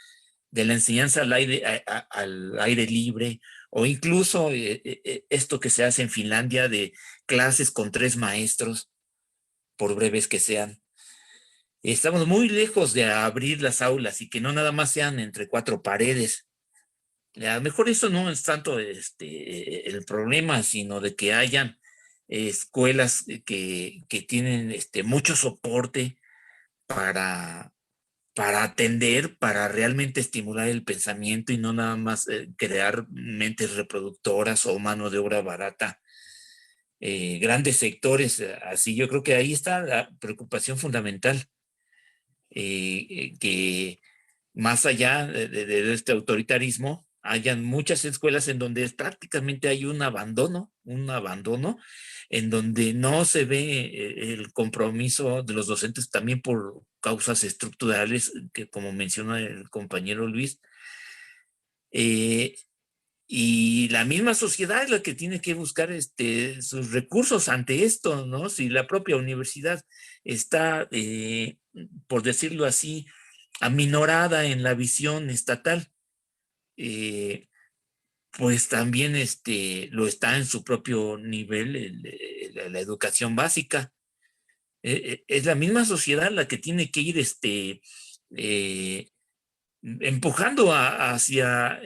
de la enseñanza al aire libre, o incluso esto que se hace en Finlandia de clases con 3 maestros, por breves que sean. Estamos muy lejos de abrir las aulas y que no nada más sean entre 4 paredes. A lo mejor eso no es tanto el problema, sino de que hayan escuelas que tienen mucho soporte para atender, para realmente estimular el pensamiento y no nada más crear mentes reproductoras o mano de obra barata. Grandes sectores, así yo creo que ahí está la preocupación fundamental, que más allá de este autoritarismo, hayan muchas escuelas en donde prácticamente hay un abandono, en donde no se ve el compromiso de los docentes también por causas estructurales, que como menciona el compañero Luis, y la misma sociedad es la que tiene que buscar sus recursos ante esto, ¿no? Si la propia universidad está, por decirlo así, aminorada en la visión estatal, pues también lo está en su propio nivel la educación básica. Es la misma sociedad la que tiene que ir empujando hacia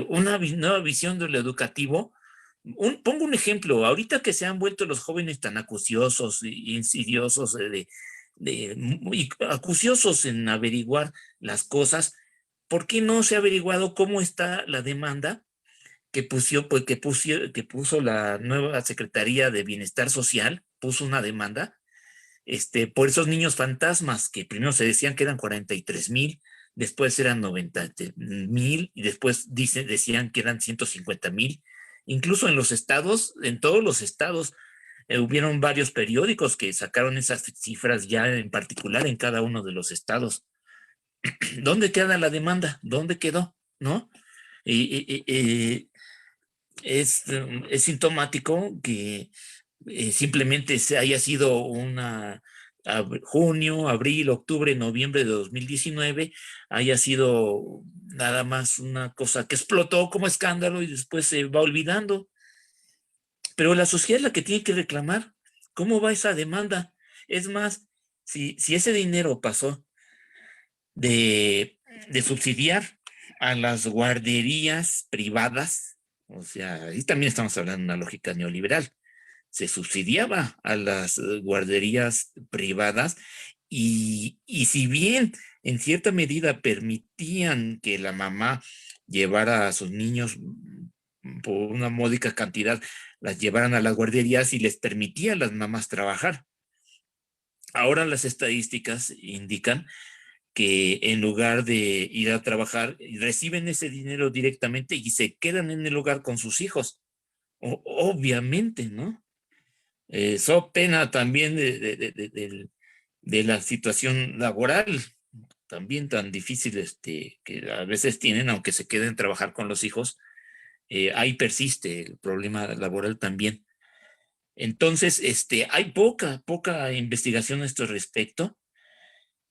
una nueva visión de lo educativo. Pongo un ejemplo, ahorita que se han vuelto los jóvenes tan acuciosos e insidiosos, muy acuciosos en averiguar las cosas, ¿por qué no se ha averiguado cómo está la demanda que puso la nueva Secretaría de Bienestar Social? Puso una demanda por esos niños fantasmas, que primero se decían que eran 43,000, después eran 90,000 y después decían que eran 150,000. Incluso en los estados, en todos los estados, hubieron varios periódicos que sacaron esas cifras ya en particular en cada uno de los estados. ¿Dónde queda la demanda? ¿Dónde quedó? ¿No? Es sintomático que simplemente se haya sido junio, abril, octubre, noviembre de 2019, haya sido nada más una cosa que explotó como escándalo y después se va olvidando. Pero la sociedad es la que tiene que reclamar. ¿Cómo va esa demanda? Es más, si ese dinero pasó de subsidiar a las guarderías privadas, o sea, ahí también estamos hablando de una lógica neoliberal, se subsidiaba a las guarderías privadas y si bien en cierta medida permitían que la mamá llevara a sus niños por una módica cantidad, las llevaran a las guarderías y les permitía a las mamás trabajar. Ahora las estadísticas indican que en lugar de ir a trabajar, reciben ese dinero directamente y se quedan en el hogar con sus hijos. Obviamente, ¿no? So pena también de la situación laboral, también tan difícil que a veces tienen, aunque se queden a trabajar con los hijos, ahí persiste el problema laboral también. Entonces, hay poca investigación a este respecto.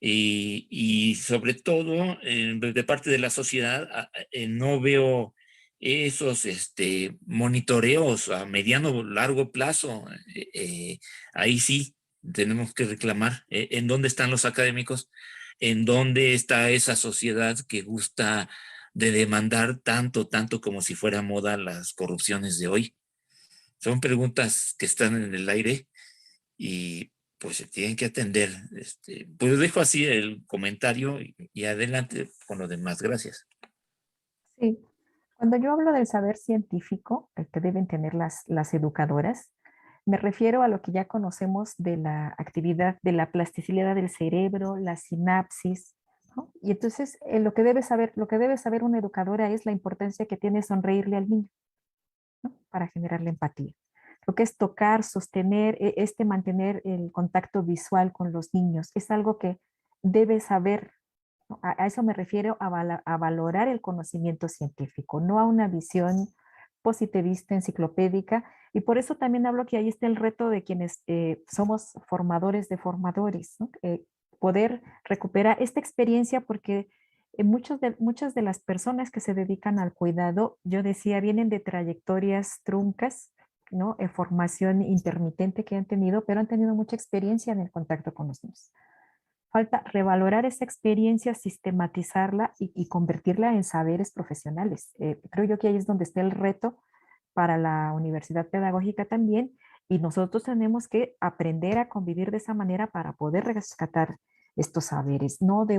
Y sobre todo de parte de la sociedad no veo esos monitoreos a mediano o largo plazo. Ahí sí tenemos que reclamar en dónde están los académicos, en dónde está esa sociedad que gusta de demandar tanto como si fuera moda las corrupciones de hoy. Son preguntas que están en el aire y pues se tienen que atender. Pues dejo así el comentario y adelante con lo demás. Gracias. Sí, cuando yo hablo del saber científico que deben tener las educadoras, me refiero a lo que ya conocemos de la actividad de la plasticidad del cerebro, la sinapsis, ¿no? Y entonces lo que debe saber una educadora es la importancia que tiene sonreírle al niño, ¿no? Para generar la empatía. Lo que es tocar, sostener, mantener el contacto visual con los niños, es algo que debe saber, ¿no? A eso me refiero, a valorar el conocimiento científico, no a una visión positivista, enciclopédica, y por eso también hablo que ahí está el reto de quienes somos formadores de formadores, ¿no? Poder recuperar esta experiencia, porque muchas de las personas que se dedican al cuidado, yo decía, vienen de trayectorias truncas, ¿no? Formación intermitente que han tenido, pero han tenido mucha experiencia en el contacto con los niños. Falta revalorar esa experiencia, sistematizarla y convertirla en saberes profesionales. Creo yo que ahí es donde está el reto para la universidad pedagógica también, y nosotros tenemos que aprender a convivir de esa manera para poder rescatar estos saberes, no de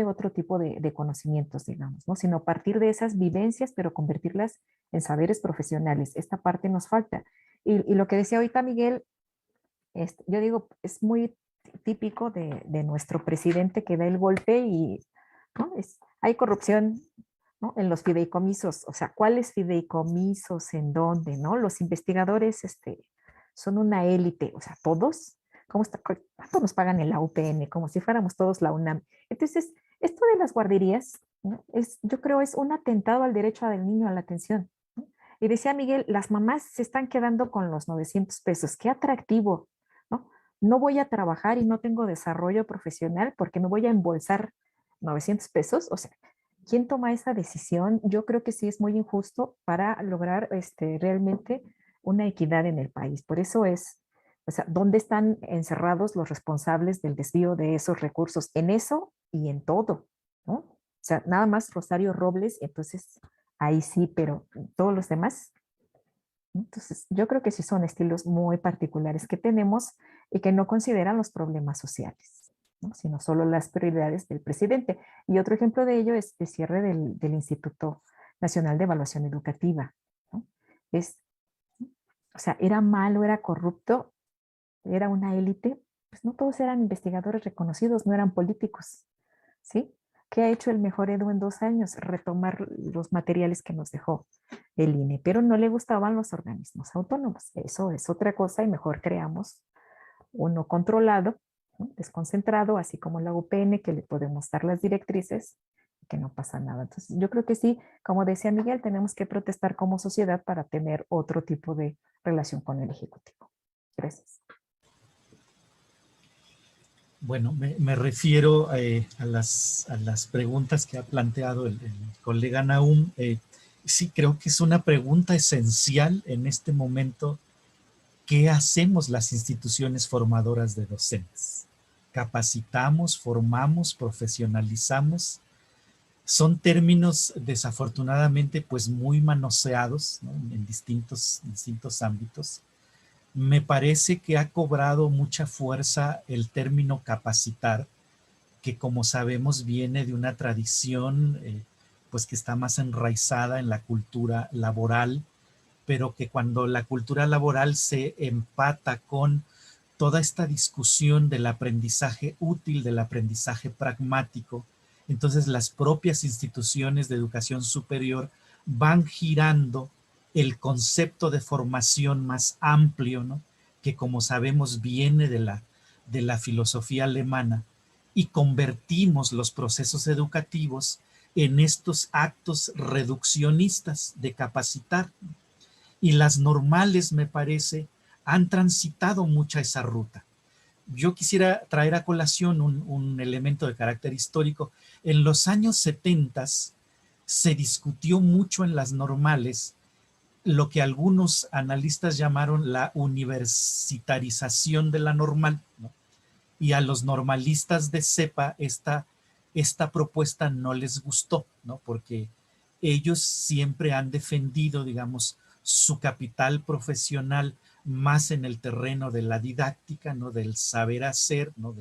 otro tipo de conocimientos, digamos, ¿no? Sino a partir de esas vivencias, pero convertirlas en saberes profesionales. Esta parte nos falta. Y lo que decía ahorita Miguel, yo digo, es muy típico de nuestro presidente que da el golpe y, ¿no? Hay corrupción, ¿no? En los fideicomisos. O sea, ¿cuáles fideicomisos? ¿En dónde? ¿No? Los investigadores son una élite, o sea, todos. ¿Cuánto nos pagan en la UPN? Como si fuéramos todos la UNAM. Entonces, esto de las guarderías, ¿no? Yo creo es un atentado al derecho del niño a la atención, ¿no? Y decía Miguel, las mamás se están quedando con los 900 pesos. Qué atractivo, ¿no? No voy a trabajar y no tengo desarrollo profesional porque me voy a embolsar 900 pesos. O sea, ¿quién toma esa decisión? Yo creo que sí es muy injusto para lograr realmente una equidad en el país. Por eso o sea, ¿dónde están encerrados los responsables del desvío de esos recursos? En eso y en todo, ¿no? O sea, nada más Rosario Robles, entonces ahí sí, pero todos los demás. Entonces, yo creo que sí son estilos muy particulares que tenemos y que no consideran los problemas sociales. ¿no? Sino solo las prioridades del presidente. Y otro ejemplo de ello es el cierre del Instituto Nacional de Evaluación Educativa, ¿no? O sea, era malo, era corrupto, era una élite, pues no todos eran investigadores reconocidos, no eran políticos, ¿sí? ¿Qué ha hecho el Mejor Edu en 2 años? Retomar los materiales que nos dejó el INE, pero no le gustaban los organismos autónomos. Eso es otra cosa y mejor creamos uno controlado, ¿no? Desconcentrado, así como la UPN, que le podemos dar las directrices y que no pasa nada. Entonces, yo creo que sí, como decía Miguel, tenemos que protestar como sociedad para tener otro tipo de relación con el Ejecutivo. Gracias. Bueno, me refiero a las preguntas que ha planteado el colega Nahum. Sí, creo que es una pregunta esencial en este momento. ¿Qué hacemos las instituciones formadoras de docentes? ¿Capacitamos, formamos, profesionalizamos? Son términos desafortunadamente pues muy manoseados, ¿no? En distintos ámbitos. Me parece que ha cobrado mucha fuerza el término capacitar, que como sabemos viene de una tradición pues que está más enraizada en la cultura laboral, pero que cuando la cultura laboral se empata con toda esta discusión del aprendizaje útil, del aprendizaje pragmático, entonces las propias instituciones de educación superior van girando el concepto de formación más amplio, ¿no? Que como sabemos viene de la filosofía alemana, y convertimos los procesos educativos en estos actos reduccionistas de capacitar. Y las normales, me parece, han transitado mucha esa ruta. Yo quisiera traer a colación un elemento de carácter histórico. En los años 70 se discutió mucho en las normales lo que algunos analistas llamaron la universitarización de la normal, ¿no? Y a los normalistas de cepa esta propuesta no les gustó, ¿no? Porque ellos siempre han defendido, digamos, su capital profesional más en el terreno de la didáctica, ¿no? Del saber hacer, ¿no?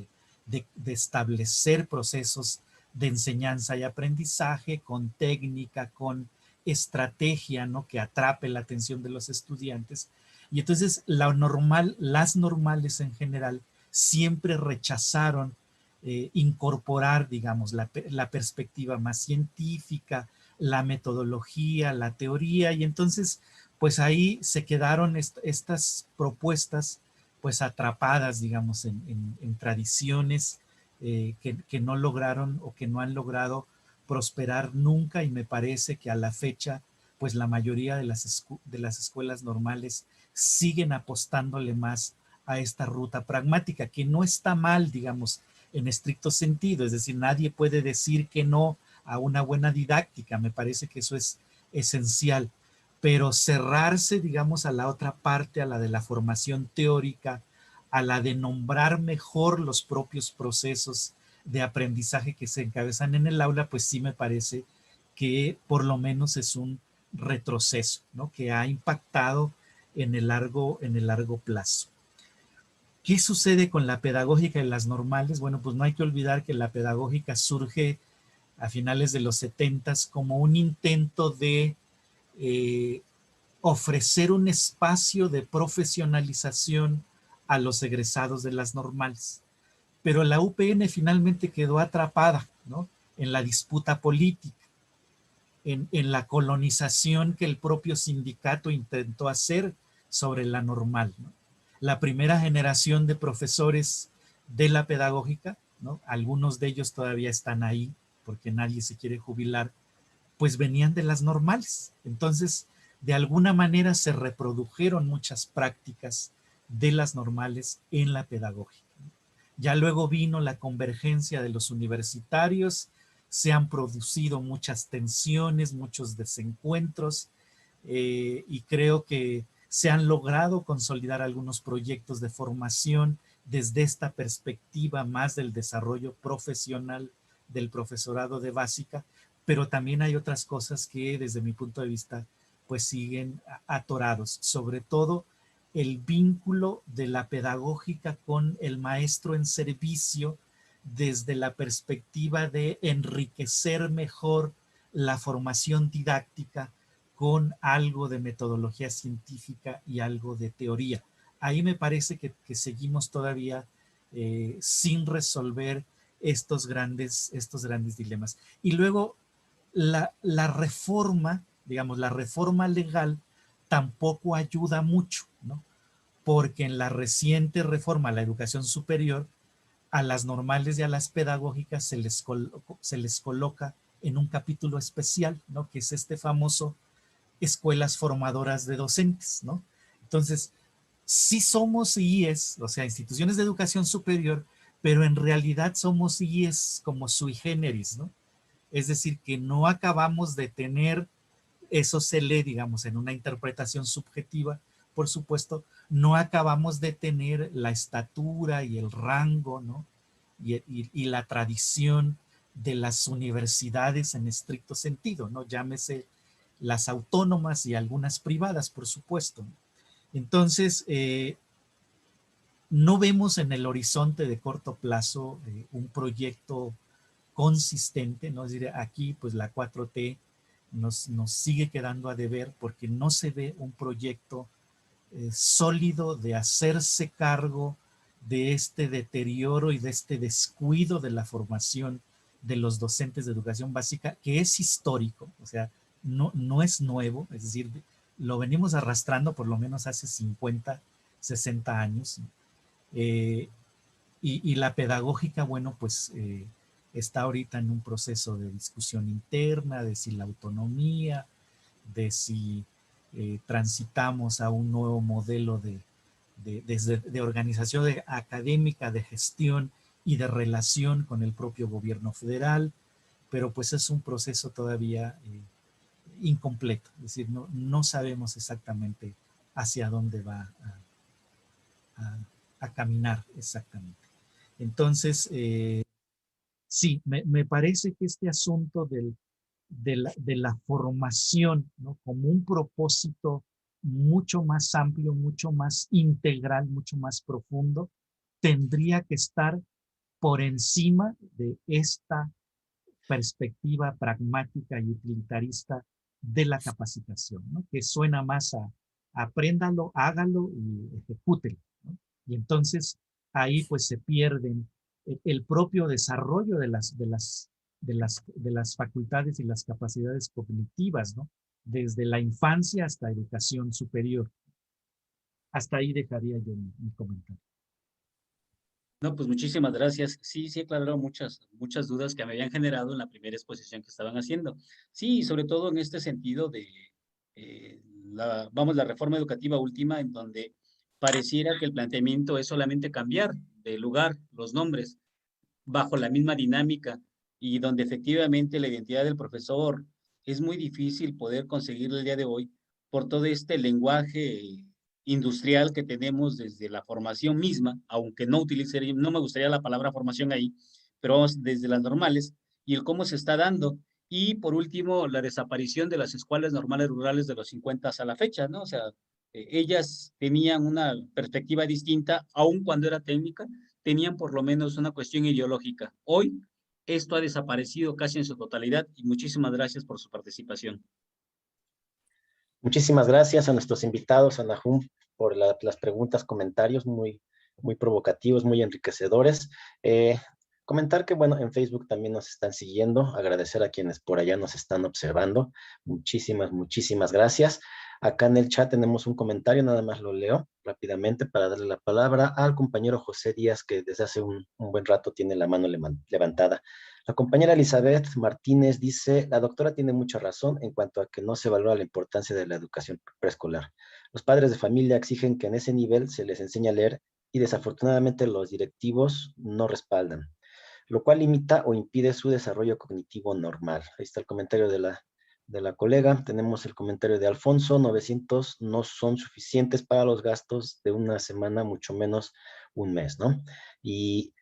De establecer procesos de enseñanza y aprendizaje con técnica, con estrategia, ¿no? Que atrape la atención de los estudiantes. Y entonces las normales en general siempre rechazaron incorporar, digamos, la perspectiva más científica, la metodología, la teoría, y entonces pues ahí se quedaron estas propuestas pues atrapadas, digamos, en tradiciones que no lograron o que no han logrado prosperar nunca, y me parece que a la fecha pues la mayoría de las escuelas normales siguen apostándole más a esta ruta pragmática, que no está mal, digamos, en estricto sentido, es decir, nadie puede decir que no a una buena didáctica, me parece que eso es esencial, pero cerrarse, digamos, a la otra parte, a la de la formación teórica, a la de nombrar mejor los propios procesos de aprendizaje que se encabezan en el aula, pues sí me parece que por lo menos es un retroceso, ¿no? Que ha impactado en el largo plazo. ¿Qué sucede con la pedagógica y las normales? Bueno, pues no hay que olvidar que la pedagógica surge a finales de los 70 como un intento de ofrecer un espacio de profesionalización a los egresados de las normales. Pero la UPN finalmente quedó atrapada, ¿no? En la disputa política, en la colonización que el propio sindicato intentó hacer sobre la normal, ¿no? La primera generación de profesores de la pedagógica, ¿no? Algunos de ellos todavía están ahí porque nadie se quiere jubilar, pues venían de las normales. Entonces, de alguna manera se reprodujeron muchas prácticas de las normales en la pedagógica. Ya luego vino la convergencia de los universitarios, se han producido muchas tensiones, muchos desencuentros, y creo que se han logrado consolidar algunos proyectos de formación desde esta perspectiva más del desarrollo profesional del profesorado de básica, pero también hay otras cosas que desde mi punto de vista pues siguen atorados, sobre todo el vínculo de la pedagógica con el maestro en servicio desde la perspectiva de enriquecer mejor la formación didáctica con algo de metodología científica y algo de teoría. Ahí me parece que seguimos todavía sin resolver estos grandes dilemas. Y luego la reforma, digamos, la reforma legal tampoco ayuda mucho, ¿no? Porque en la reciente reforma a la educación superior, a las normales y a las pedagógicas se les coloca en un capítulo especial, ¿no? Que es este famoso escuelas formadoras de docentes, ¿no? Entonces, sí somos IES, o sea, instituciones de educación superior, pero en realidad somos IES como sui generis, ¿no? Es decir, que no acabamos de tener, eso se lee, digamos, en una interpretación subjetiva, por supuesto, no acabamos de tener la estatura y el rango, ¿no? Y la tradición de las universidades en estricto sentido, ¿no? Llámese las autónomas y algunas privadas, por supuesto. Entonces, no vemos en el horizonte de corto plazo un proyecto consistente, ¿no? Es decir, aquí pues la 4T nos sigue quedando a deber porque no se ve un proyecto sólido de hacerse cargo de este deterioro y de este descuido de la formación de los docentes de educación básica, que es histórico, o sea, no es nuevo, es decir, lo venimos arrastrando por lo menos hace 50, 60 años. Y la pedagógica, bueno, pues está ahorita en un proceso de discusión interna, de si la autonomía, de si transitamos a un nuevo modelo de organización académica, de gestión y de relación con el propio gobierno federal, pero pues es un proceso todavía incompleto, es decir, no sabemos exactamente hacia dónde va a caminar exactamente. Entonces, sí, me parece que este asunto de la formación, ¿no? Como un propósito mucho más amplio, mucho más integral, mucho más profundo, tendría que estar por encima de esta perspectiva pragmática y utilitarista de la capacitación, ¿no? Que suena más a apréndalo, hágalo y ejecútelo, ¿no? Y entonces ahí pues se pierden el propio desarrollo de las facultades y las capacidades cognitivas, ¿no? Desde la infancia hasta educación superior. Hasta ahí dejaría yo mi comentario. No, pues muchísimas gracias. Sí, aclararon muchas dudas que me habían generado en la primera exposición que estaban haciendo. Sí, sobre todo en este sentido de, la reforma educativa última, en donde pareciera que el planteamiento es solamente cambiar de lugar los nombres bajo la misma dinámica y donde efectivamente la identidad del profesor es muy difícil poder conseguirla el día de hoy por todo este lenguaje industrial que tenemos desde la formación misma, aunque no me gustaría la palabra formación ahí, pero vamos desde las normales y el cómo se está dando. Y por último, la desaparición de las escuelas normales rurales de los 50 a la fecha, ¿no? O sea, ellas tenían una perspectiva distinta, aun cuando era técnica, tenían por lo menos una cuestión ideológica. Hoy esto ha desaparecido casi en su totalidad y muchísimas gracias por su participación. Muchísimas gracias a nuestros invitados, a Nahum, por las preguntas, comentarios muy provocativos, muy enriquecedores. Comentar que, bueno, en Facebook también nos están siguiendo, agradecer a quienes por allá nos están observando. Muchísimas gracias. Acá en el chat tenemos un comentario, nada más lo leo rápidamente para darle la palabra al compañero José Díaz, que desde hace un buen rato tiene la mano levantada. La compañera Elizabeth Martínez dice, la doctora tiene mucha razón en cuanto a que no se valora la importancia de la educación preescolar. Los padres de familia exigen que en ese nivel se les enseñe a leer y desafortunadamente los directivos no respaldan, lo cual limita o impide su desarrollo cognitivo normal. Ahí está el comentario de la colega. Tenemos el comentario de Alfonso, 900 no son suficientes para los gastos de una semana, mucho menos un mes, ¿no? Y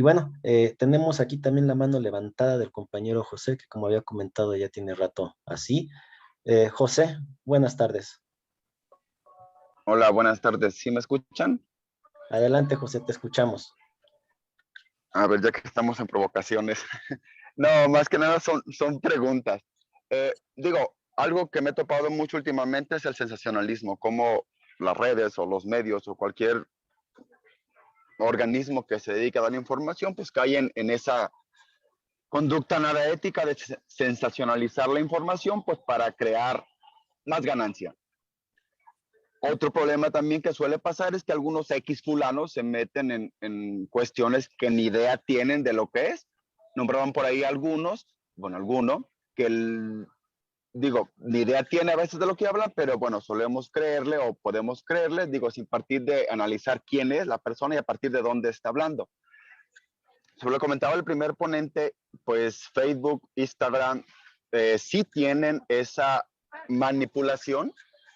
bueno, tenemos aquí también la mano levantada del compañero José, que como había comentado ya tiene rato así. José, buenas tardes. Hola, buenas tardes. ¿Sí me escuchan? Adelante, José, te escuchamos. A ver, ya que estamos en provocaciones. No, más que nada son preguntas. Digo, algo que me he topado mucho últimamente es el sensacionalismo, como las redes o los medios o cualquier organismo que se dedique a dar información, pues caen en esa conducta nada ética de sensacionalizar la información, pues para crear más ganancia. Otro problema también que suele pasar es que algunos X fulanos se meten en cuestiones que ni idea tienen de lo que es. Nombraban por ahí algunos, bueno, alguno, que digo, ni idea tiene a veces de lo que hablan, pero bueno, solemos creerle o podemos creerle, digo, sin partir de analizar quién es la persona y a partir de dónde está hablando. Sobre lo que comentaba el primer ponente, pues Facebook, Instagram, sí tienen esa manipulación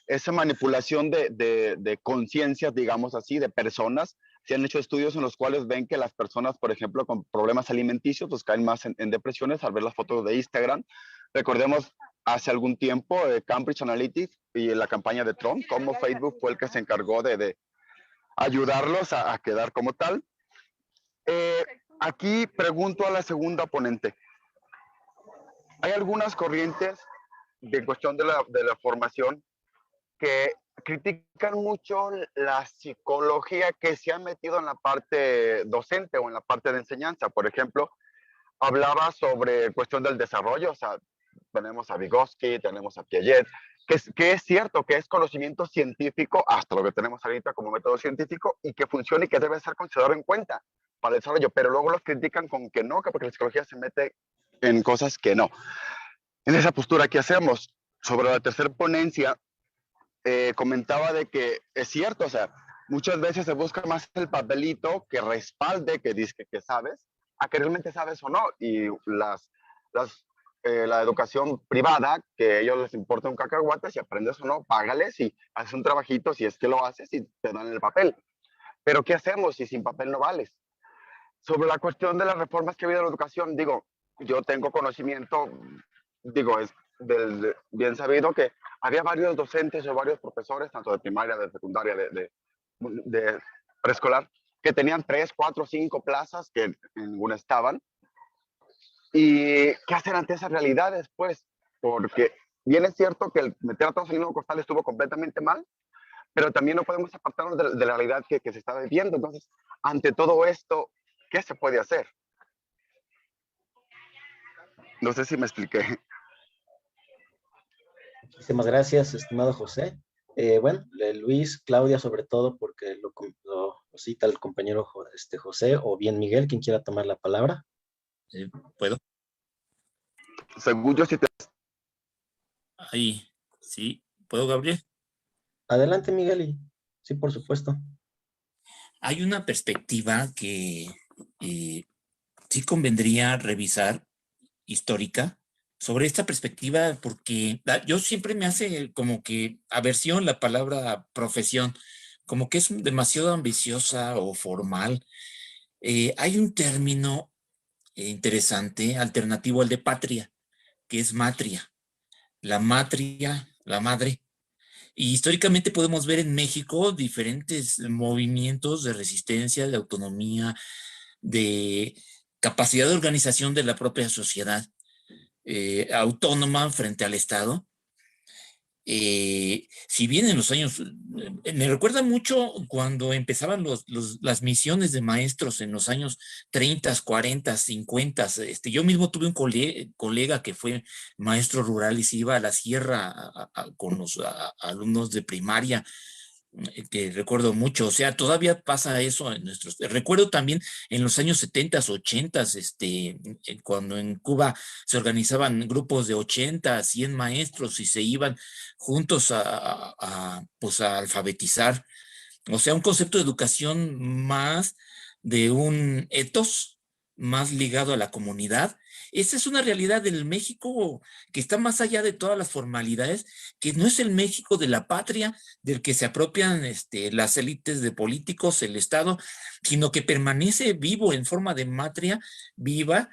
de conciencias, digamos así, de personas. Se han hecho estudios en los cuales ven que las personas, por ejemplo, con problemas alimenticios, pues caen más en depresiones al ver las fotos de Instagram. Recordemos hace algún tiempo Cambridge Analytica y la campaña de Trump, como Facebook fue el que se encargó de ayudarlos a quedar como tal. Aquí pregunto a la segunda ponente. Hay algunas corrientes de cuestión de la formación que critican mucho la psicología que se ha metido en la parte docente o en la parte de enseñanza. Por ejemplo, hablaba sobre cuestión del desarrollo, o sea, tenemos a Vygotsky, tenemos a Piaget, que es cierto que es conocimiento científico, hasta lo que tenemos ahorita como método científico, y que funciona y que debe ser considerado en cuenta para el desarrollo, pero luego los critican con que no, que porque la psicología se mete en cosas que no. En esa postura, ¿qué hacemos? Sobre la tercera ponencia, comentaba de que es cierto, o sea, muchas veces se busca más el papelito que respalde, que dice que sabes, a que realmente sabes o no. Y la educación privada, que a ellos les importa un cacahuate, si aprendes o no, págales y haces un trabajito, si es que lo haces, y te dan el papel. Pero ¿qué hacemos si sin papel no vales? Sobre la cuestión de las reformas que ha habido en la educación, digo, yo tengo conocimiento, digo, es bien sabido que había varios docentes o varios profesores, tanto de primaria, de secundaria, de preescolar, que tenían 3, 4, 5 plazas que en ninguna estaban. ¿Y qué hacer ante esas realidades? Pues, porque bien es cierto que el meter a todos en el mismo costal estuvo completamente mal, pero también no podemos apartarnos de la realidad que se está viviendo. Entonces, ante todo esto, ¿qué se puede hacer? No sé si me expliqué. Muchísimas gracias, estimado José. Bueno, Luis, Claudia, sobre todo, porque lo cita el compañero José, o bien Miguel, quien quiera tomar la palabra. ¿Puedo? Según yo, sí te... Ahí, sí. ¿Puedo, Gabriel? Adelante, Miguel, y sí, por supuesto. Hay una perspectiva que sí convendría revisar, histórica, sobre esta perspectiva, porque yo siempre me hace como que aversión la palabra profesión, como que es demasiado ambiciosa o formal. Hay un término interesante, alternativo al de patria, que es matria. La matria, la madre. Y históricamente podemos ver en México diferentes movimientos de resistencia, de autonomía, de capacidad de organización de la propia sociedad autónoma frente al Estado. Si bien en los años, me recuerda mucho cuando empezaban las misiones de maestros en los años 30, 40, 50. Yo mismo tuve un colega que fue maestro rural y se iba a la sierra con los alumnos de primaria, que recuerdo mucho. O sea, todavía pasa eso en nuestros... Recuerdo también en los años 70, 80, cuando en Cuba se organizaban grupos de 80, 100 maestros y se iban juntos pues a alfabetizar. O sea, un concepto de educación más de un ethos, más ligado a la comunidad. Esa es una realidad del México que está más allá de todas las formalidades, que no es el México de la patria del que se apropian las élites de políticos, el Estado, sino que permanece vivo en forma de matria viva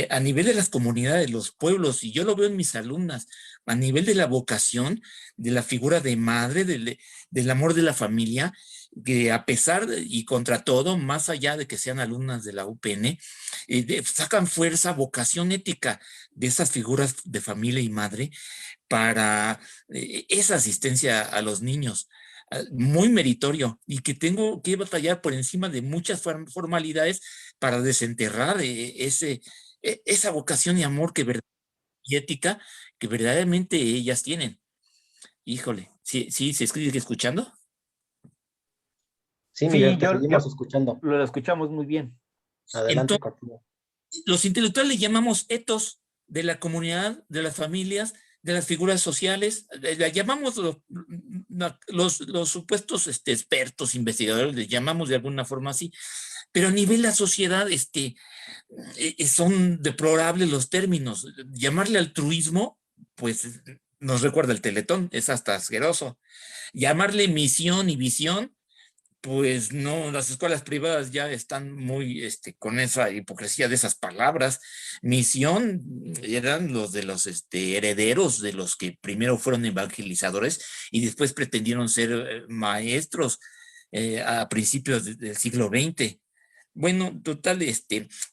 a nivel de las comunidades, los pueblos, y yo lo veo en mis alumnas, a nivel de la vocación, de la figura de madre, del amor de la familia, que a pesar y contra todo, más allá de que sean alumnas de la UPN, sacan fuerza, vocación ética de esas figuras de familia y madre para esa asistencia a los niños. Muy meritorio, y que tengo que batallar por encima de muchas formalidades para desenterrar esa vocación y amor y ética que verdaderamente ellas tienen. Híjole, ¿sí se escribe escuchando? Sí, Miguel, Sí, te seguimos escuchando. lo escuchamos muy bien. Adelante, Entonces, continúa. los intelectuales le llamamos etos de la comunidad, de las familias, de las figuras sociales, le llamamos los supuestos expertos, investigadores, les llamamos de alguna forma así, pero a nivel de la sociedad son deplorables los términos. Llamarle altruismo, pues nos recuerda el Teletón, es hasta asqueroso. Llamarle misión y visión, pues no, las escuelas privadas ya están muy con esa hipocresía de esas palabras. Misión eran los de los herederos de los que primero fueron evangelizadores y después pretendieron ser maestros a principios del siglo XX. Bueno, total,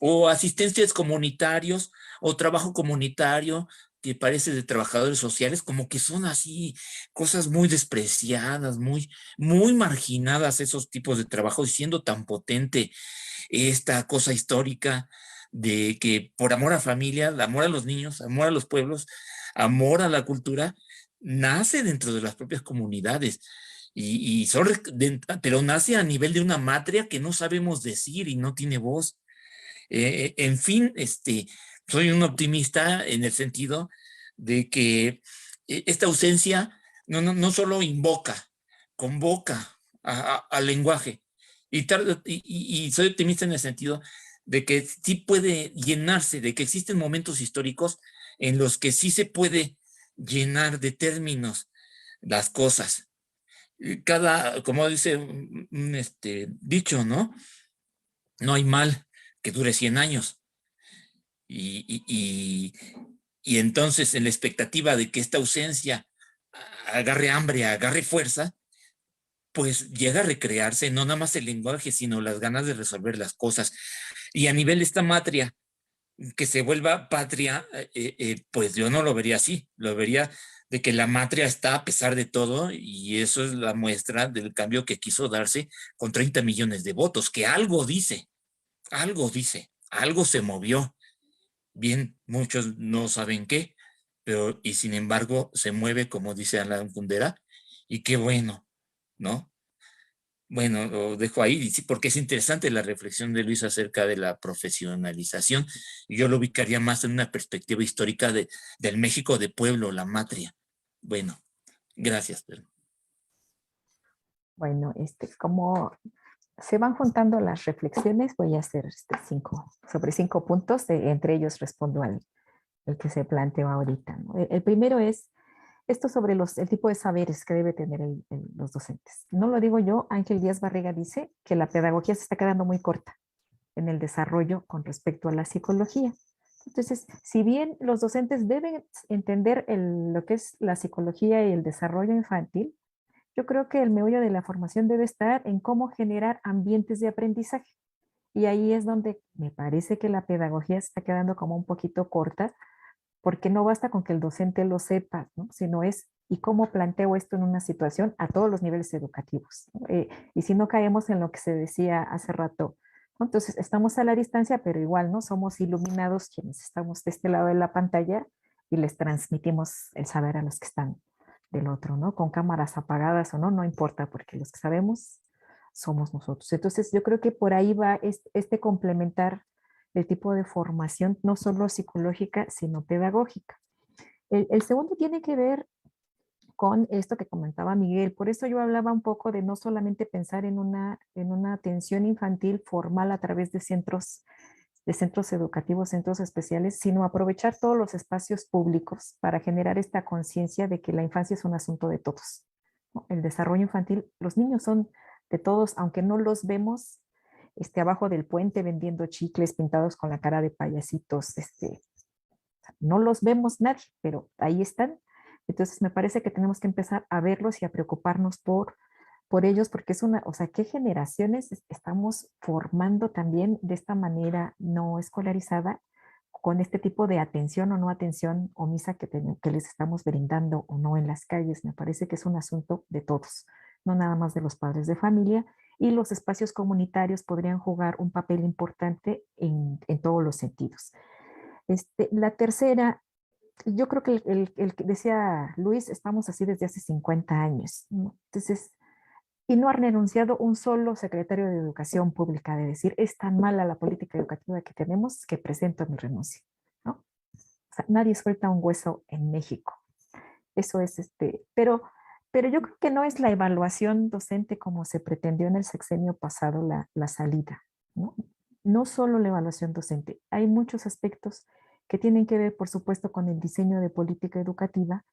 o asistencias comunitarios o trabajo comunitario que parece de trabajadores sociales, como que son así cosas muy despreciadas, muy marginadas esos tipos de trabajos, y siendo tan potente esta cosa histórica de que por amor a familia, amor a los niños, amor a los pueblos, amor a la cultura, nace dentro de las propias comunidades. Pero nace a nivel de una matria que no sabemos decir y no tiene voz. En fin, soy un optimista en el sentido de que esta ausencia no solo invoca, convoca al lenguaje. Y soy optimista en el sentido de que sí puede llenarse, de que existen momentos históricos en los que sí se puede llenar de términos las cosas. Como dice un dicho, ¿no? No hay mal que dure 100 años. Y entonces, en la expectativa de que esta ausencia agarre hambre, agarre fuerza, pues llega a recrearse no nada más el lenguaje, sino las ganas de resolver las cosas. Y a nivel de esta matria, que se vuelva patria, pues yo no lo vería así, lo vería de que la matria está a pesar de todo, y eso es la muestra del cambio que quiso darse con 30 millones de votos, que algo dice, algo se movió. Bien, muchos no saben qué, pero y sin embargo se mueve, como dice Alan Kundera, y qué bueno, ¿no? Bueno, lo dejo ahí, sí, porque es interesante la reflexión de Luis acerca de la profesionalización. Yo lo ubicaría más en una perspectiva histórica del México de pueblo, la matria. Bueno, gracias. Bueno, como se van juntando las reflexiones, voy a hacer sobre cinco puntos, entre ellos respondo al el que se planteó ahorita, ¿no? El primero es esto sobre el tipo de saberes que debe tener los docentes. No lo digo yo, Ángel Díaz Barriga dice que la pedagogía se está quedando muy corta en el desarrollo con respecto a la psicología. Entonces, si bien los docentes deben entender lo que es la psicología y el desarrollo infantil, yo creo que el meollo de la formación debe estar en cómo generar ambientes de aprendizaje. Y ahí es donde me parece que la pedagogía se está quedando como un poquito corta, porque no basta con que el docente lo sepa, ¿no? Sino es, ¿y cómo planteo esto en una situación a todos los niveles educativos? Y si no caemos en lo que se decía hace rato, ¿no? Entonces estamos a la distancia, pero igual, ¿no? Somos iluminados quienes estamos de este lado de la pantalla y les transmitimos el saber a los que están del otro, ¿no? Con cámaras apagadas o no, no importa, porque los que sabemos somos nosotros. Entonces yo creo que por ahí va este complementar el tipo de formación, no solo psicológica, sino pedagógica. El segundo tiene que ver con esto que comentaba Miguel. Por eso yo hablaba un poco de no solamente pensar en una atención infantil formal a través de centros educativos, centros especiales, sino aprovechar todos los espacios públicos para generar esta conciencia de que la infancia es un asunto de todos, ¿no? El desarrollo infantil, los niños son de todos, aunque no los vemos abajo del puente vendiendo chicles pintados con la cara de payasitos, no los vemos nadie, pero ahí están. Entonces me parece que tenemos que empezar a verlos y a preocuparnos por por ellos, porque es una, o sea, ¿qué generaciones estamos formando también de esta manera no escolarizada con este tipo de atención o no atención omisa que les estamos brindando o no en las calles? Me parece que es un asunto de todos, no nada más de los padres de familia, y los espacios comunitarios podrían jugar un papel importante en todos los sentidos. La tercera, yo creo que el que decía Luis, estamos así desde hace 50 años, ¿no? Entonces, y no ha renunciado un solo secretario de Educación Pública de decir, es tan mala la política educativa que tenemos que presento mi renuncia, ¿no? O sea, nadie suelta un hueso en México. Eso es pero yo creo que no es la evaluación docente como se pretendió en el sexenio pasado la salida, ¿no? No solo la evaluación docente, hay muchos aspectos que tienen que ver, por supuesto, con el diseño de política educativa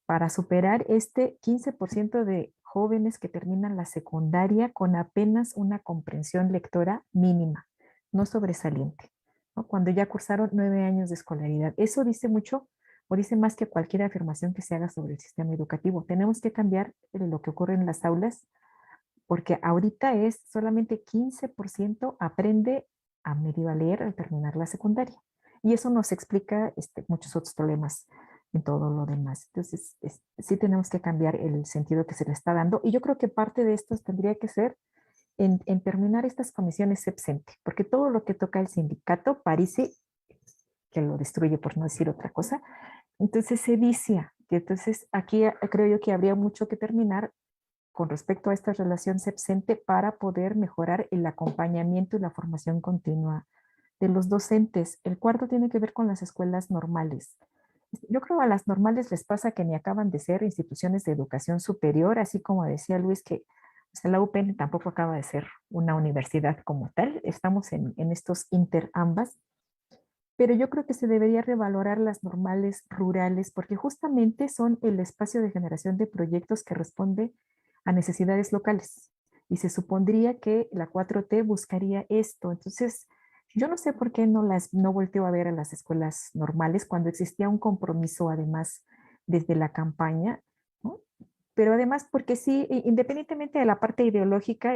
para superar este 15% de jóvenes que terminan la secundaria con apenas una comprensión lectora mínima, no sobresaliente, ¿no? Cuando ya cursaron 9 años de escolaridad. Eso dice mucho o dice más que cualquier afirmación que se haga sobre el sistema educativo. Tenemos que cambiar lo que ocurre en las aulas, porque ahorita es solamente 15% aprende a medio a leer al terminar la secundaria. Y eso nos explica muchos otros problemas en todo lo demás. Entonces, sí tenemos que cambiar el sentido que se le está dando. Y yo creo que parte de esto tendría que ser en terminar estas comisiones sepsente, porque todo lo que toca el sindicato parece que lo destruye, por no decir otra cosa. Entonces se vicia. Y entonces aquí creo yo que habría mucho que terminar con respecto a esta relación sepsente para poder mejorar el acompañamiento y la formación continua de los docentes. El cuarto tiene que ver con las escuelas normales. Yo creo a las normales les pasa que ni acaban de ser instituciones de educación superior, así como decía Luis que la UPN tampoco acaba de ser una universidad como tal. Estamos en estos inter ambas. Pero yo creo que se debería revalorar las normales rurales porque justamente son el espacio de generación de proyectos que responde a necesidades locales. Y se supondría que la 4T buscaría esto. Entonces, yo no sé por qué no volteo a ver a las escuelas normales cuando existía un compromiso además desde la campaña, ¿no? Pero además porque sí, independientemente de la parte ideológica,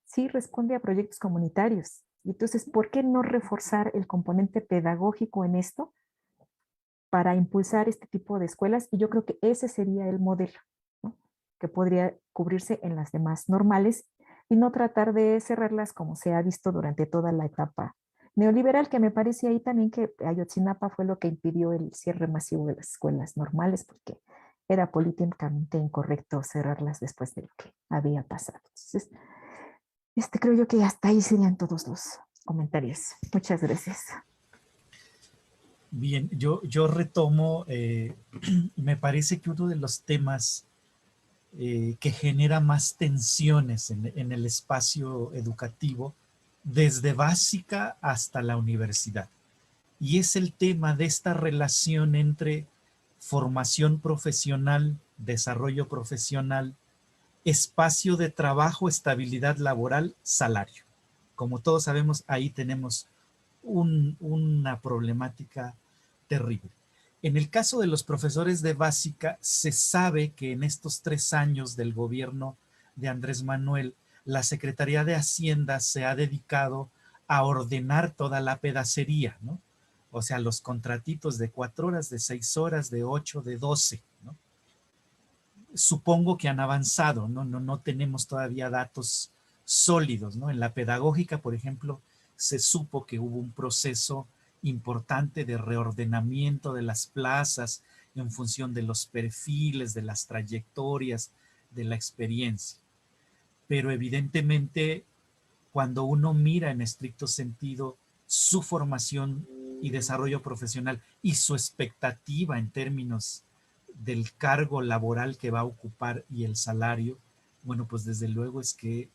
sí responde a proyectos comunitarios. Entonces, ¿por qué no reforzar el componente pedagógico en esto para impulsar este tipo de escuelas? Y yo creo que ese sería el modelo, ¿no? Que podría cubrirse en las demás normales y no tratar de cerrarlas como se ha visto durante toda la etapa neoliberal, que me parece ahí también que Ayotzinapa fue lo que impidió el cierre masivo de las escuelas normales porque era políticamente incorrecto cerrarlas después de lo que había pasado. Entonces, creo yo que hasta ahí serían todos los comentarios. Muchas gracias. Bien, yo retomo, me parece que uno de los temas que genera más tensiones en el espacio educativo, desde básica hasta la universidad, y es el tema de esta relación entre formación profesional, desarrollo profesional, espacio de trabajo, estabilidad laboral, salario. Como todos sabemos, ahí tenemos una problemática terrible. En el caso de los profesores de básica, se sabe que en estos 3 años del gobierno de Andrés Manuel, la Secretaría de Hacienda se ha dedicado a ordenar toda la pedacería, ¿no? O sea, los contratitos de 4 horas, de 6 horas, de 8, de 12, ¿no? Supongo que han avanzado, ¿no? No tenemos todavía datos sólidos, ¿no? En la pedagógica, por ejemplo, se supo que hubo un proceso importante de reordenamiento de las plazas en función de los perfiles, de las trayectorias, de la experiencia. Pero evidentemente, cuando uno mira en estricto sentido su formación y desarrollo profesional y su expectativa en términos del cargo laboral que va a ocupar y el salario, bueno, pues desde luego es que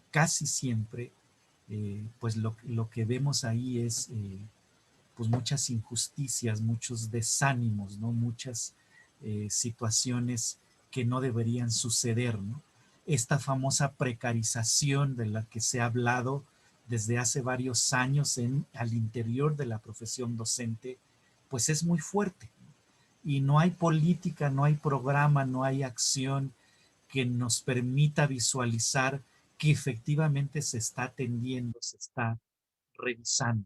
casi siempre, pues lo que vemos ahí es pues muchas injusticias, muchos desánimos, ¿no? Muchas situaciones que no deberían suceder, ¿no? Esta famosa precarización de la que se ha hablado desde hace varios años al interior de la profesión docente, pues es muy fuerte. Y no hay política, no hay programa, no hay acción que nos permita visualizar que efectivamente se está atendiendo, se está revisando.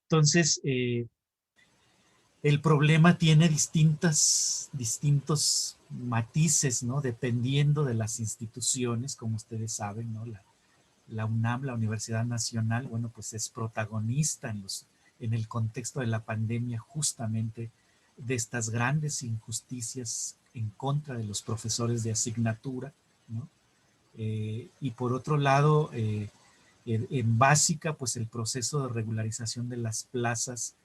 Entonces, el problema tiene distintos matices, ¿no? Dependiendo de las instituciones, como ustedes saben, ¿no? La UNAM, la Universidad Nacional, bueno, pues es protagonista en el contexto de la pandemia justamente de estas grandes injusticias en contra de los profesores de asignatura, ¿no? Y por otro lado, en básica, pues el proceso de regularización de las plazas,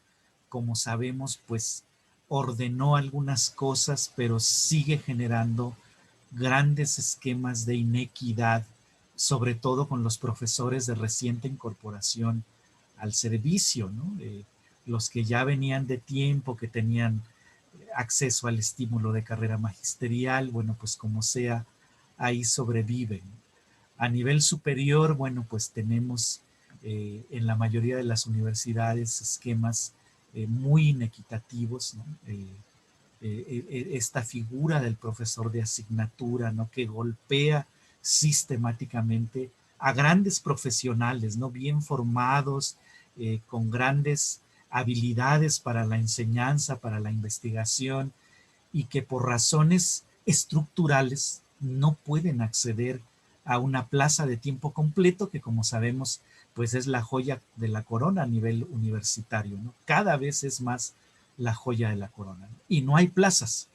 como sabemos, pues ordenó algunas cosas, pero sigue generando grandes esquemas de inequidad, sobre todo con los profesores de reciente incorporación al servicio, ¿no? Los que ya venían de tiempo, que tenían acceso al estímulo de carrera magisterial, bueno, pues como sea, ahí sobreviven. A nivel superior, bueno, pues tenemos en la mayoría de las universidades esquemas muy inequitativos, ¿no? Esta figura del profesor de asignatura, ¿no? Que golpea sistemáticamente a grandes profesionales, ¿no? Bien formados, con grandes habilidades para la enseñanza, para la investigación, y que por razones estructurales no pueden acceder a una plaza de tiempo completo, que como sabemos, pues es la joya de la corona a nivel universitario, ¿no? Cada vez es más la joya de la corona, ¿no? Y no hay plazas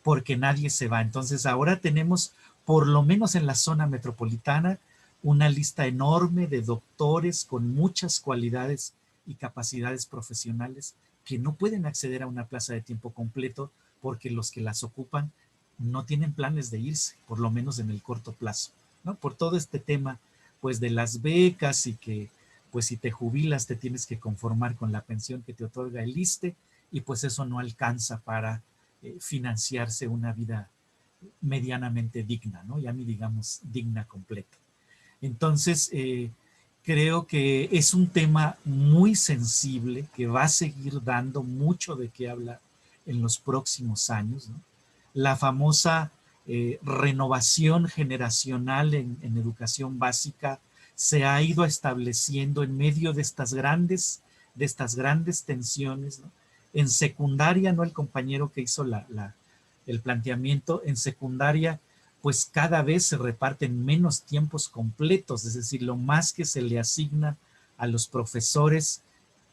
porque nadie se va. Entonces ahora tenemos, por lo menos en la zona metropolitana, una lista enorme de doctores con muchas cualidades y capacidades profesionales que no pueden acceder a una plaza de tiempo completo porque los que las ocupan no tienen planes de irse, por lo menos en el corto plazo, ¿no? Por todo este tema, pues, de las becas, y que, pues, si te jubilas te tienes que conformar con la pensión que te otorga el ISSSTE, y pues eso no alcanza para financiarse una vida medianamente digna, ¿no? Ya ni digamos digna completa. Entonces, creo que es un tema muy sensible que va a seguir dando mucho de qué hablar en los próximos años, ¿no? La famosa renovación generacional en educación básica se ha ido estableciendo en medio de estas grandes tensiones, ¿no? En secundaria, ¿no? El compañero que hizo el planteamiento, en secundaria, pues cada vez se reparten menos tiempos completos, es decir, lo más que se le asigna a los profesores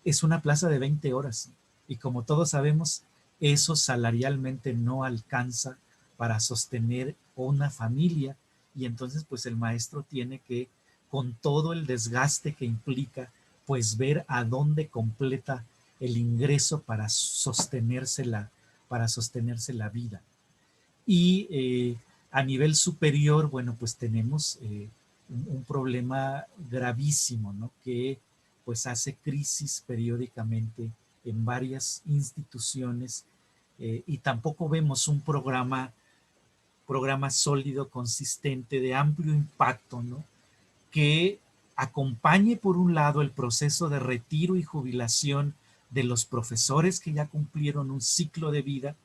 es una plaza de 20 horas. Y como todos sabemos, eso salarialmente no alcanza para sostener una familia, y entonces pues el maestro tiene que, con todo el desgaste que implica, pues ver a dónde completa el ingreso para sostenerse la vida. Y a nivel superior, bueno, pues tenemos un problema gravísimo, ¿no? Que pues hace crisis periódicamente en varias instituciones, y tampoco vemos un programa sólido, consistente, de amplio impacto, ¿no? Que acompañe, por un lado, el proceso de retiro y jubilación de los profesores que ya cumplieron un ciclo de vida,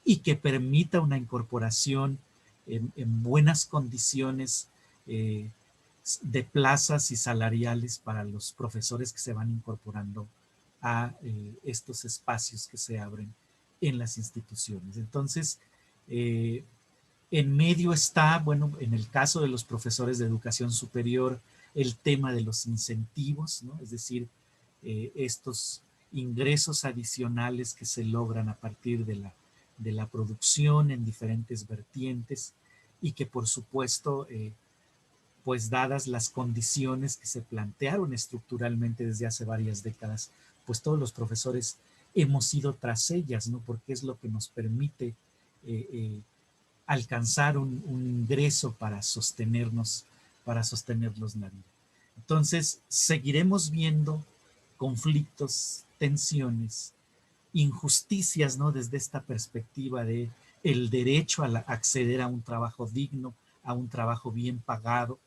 y que permita una incorporación en buenas condiciones de plazas y salariales para los profesores que se van incorporando a estos espacios que se abren en las instituciones. Entonces, en medio está, bueno, en el caso de los profesores de educación superior, el tema de los incentivos, ¿no? Es decir, estos ingresos adicionales que se logran a partir de la producción en diferentes vertientes, y que por supuesto, pues dadas las condiciones que se plantearon estructuralmente desde hace varias décadas, pues todos los profesores hemos ido tras ellas, ¿no? Porque es lo que nos permite alcanzar un ingreso para sostenernos la vida. Entonces, seguiremos viendo conflictos, tensiones, injusticias, ¿no? Desde esta perspectiva de el derecho a acceder a un trabajo digno, a un trabajo bien pagado,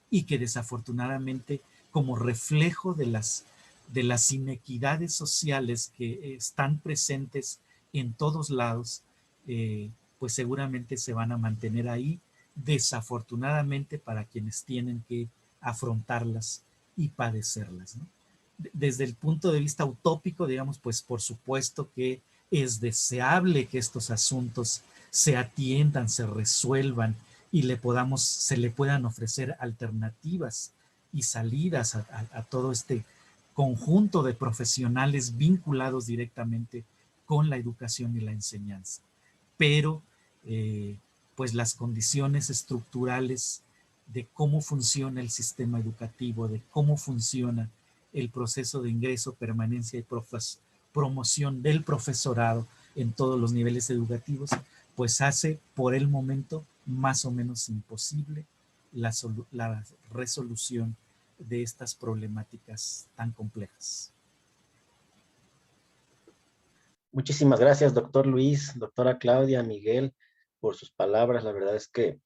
y que desafortunadamente, como reflejo de las inequidades sociales que están presentes en todos lados, pues seguramente se van a mantener ahí, desafortunadamente para quienes tienen que afrontarlas y padecerlas, ¿no? Desde el punto de vista utópico, digamos, pues por supuesto que es deseable que estos asuntos se atiendan, se resuelvan y se le puedan ofrecer alternativas y salidas a todo este conjunto de profesionales vinculados directamente con la educación y la enseñanza. Pero pues las condiciones estructurales de cómo funciona el sistema educativo, de cómo funciona el proceso de ingreso, permanencia y promoción del profesorado en todos los niveles educativos, pues hace por el momento más o menos imposible la resolución de estas problemáticas tan complejas. Muchísimas gracias, doctor Luis, doctora Claudia, Miguel, por sus palabras. La verdad es que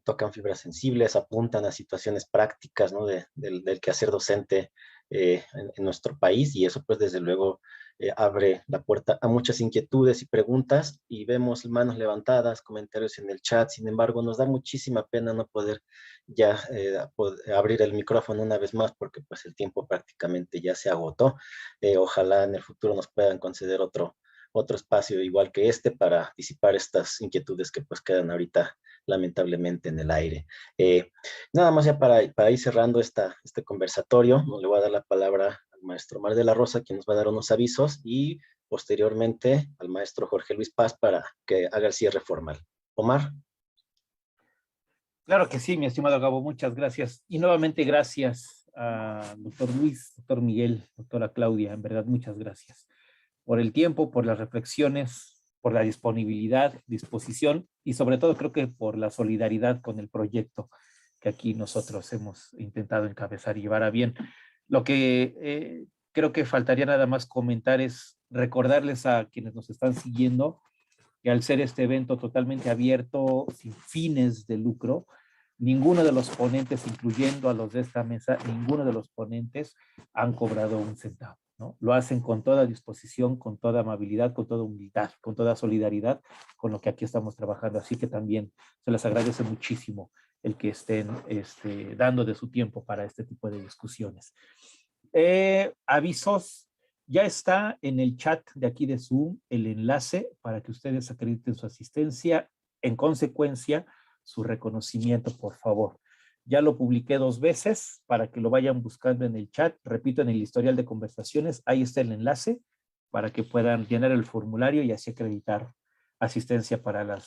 tocan fibras sensibles, apuntan a situaciones prácticas, ¿no? del quehacer docente en nuestro país, y eso pues desde luego abre la puerta a muchas inquietudes y preguntas, y vemos manos levantadas, comentarios en el chat. Sin embargo, nos da muchísima pena no poder ya abrir el micrófono una vez más, porque pues el tiempo prácticamente ya se agotó. Ojalá en el futuro nos puedan conceder otro espacio igual que este para disipar estas inquietudes que pues quedan ahorita lamentablemente en el aire. Nada más ya para ir cerrando este conversatorio, le voy a dar la palabra al maestro Omar de la Rosa, quien nos va a dar unos avisos, y posteriormente al maestro Jorge Luis Paz para que haga el cierre formal. Omar. Claro que sí, mi estimado Gabo, muchas gracias. Y nuevamente gracias a doctor Luis, doctor Miguel, doctora Claudia, en verdad muchas gracias por el tiempo, por las reflexiones, por la disponibilidad, disposición y sobre todo creo que por la solidaridad con el proyecto que aquí nosotros hemos intentado encabezar y llevar a bien. Lo que creo que faltaría nada más comentar es recordarles a quienes nos están siguiendo que al ser este evento totalmente abierto, sin fines de lucro, ninguno de los ponentes, incluyendo a los de esta mesa, ninguno de los ponentes han cobrado un centavo, ¿no? Lo hacen con toda disposición, con toda amabilidad, con toda humildad, con toda solidaridad con lo que aquí estamos trabajando. Así que también se les agradece muchísimo el que estén dando de su tiempo para este tipo de discusiones. Avisos. Ya está en el chat de aquí de Zoom el enlace para que ustedes acrediten su asistencia. En consecuencia, su reconocimiento, por favor. Ya lo publiqué 2 veces para que lo vayan buscando en el chat. Repito, en el historial de conversaciones, ahí está el enlace para que puedan llenar el formulario y así acreditar asistencia para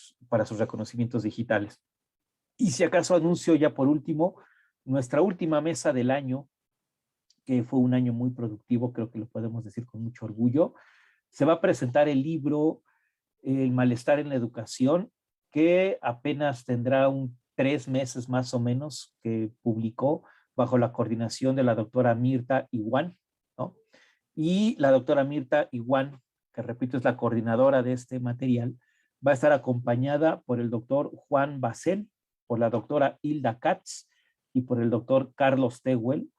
sus reconocimientos digitales. Y si acaso anuncio ya por último, nuestra última mesa del año, que fue un año muy productivo, creo que lo podemos decir con mucho orgullo. Se va a presentar el libro El malestar en la educación, que apenas tendrá 3 meses más o menos que publicó bajo la coordinación de la doctora Mirta Iguán, ¿no? Y la doctora Mirta Iguán, que repito es la coordinadora de este material, va a estar acompañada por el doctor Juan Bacén, por la doctora Hilda Katz y por el doctor Carlos Tehuel,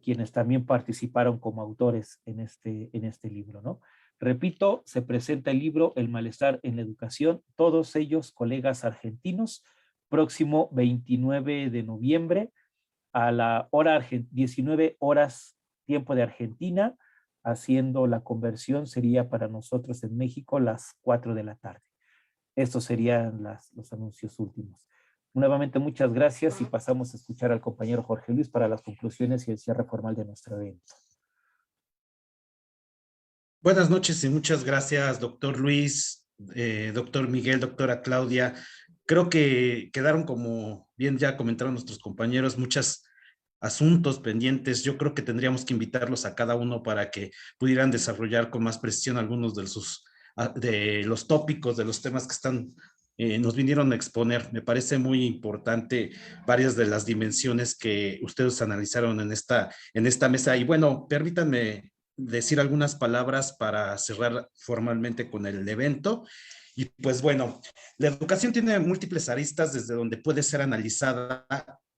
quienes también participaron como autores en este libro, ¿no? Repito, se presenta el libro El malestar en la educación, todos ellos colegas argentinos, próximo 29 de noviembre a la hora 19 horas tiempo de Argentina, haciendo la conversión sería para nosotros en México las 4 de la tarde. Estos serían los anuncios últimos. Nuevamente, muchas gracias y pasamos a escuchar al compañero Jorge Luis para las conclusiones y el cierre formal de nuestro evento. Buenas noches y muchas gracias, doctor Luis, doctor Miguel, doctora Claudia. Creo que quedaron, como bien ya comentaron nuestros compañeros, muchos asuntos pendientes. Yo creo que tendríamos que invitarlos a cada uno para que pudieran desarrollar con más precisión algunos de los tópicos, de los temas que nos vinieron a exponer. Me parece muy importante varias de las dimensiones que ustedes analizaron en esta mesa. Y bueno, permítanme decir algunas palabras para cerrar formalmente con el evento. Y pues bueno, la educación tiene múltiples aristas desde donde puede ser analizada,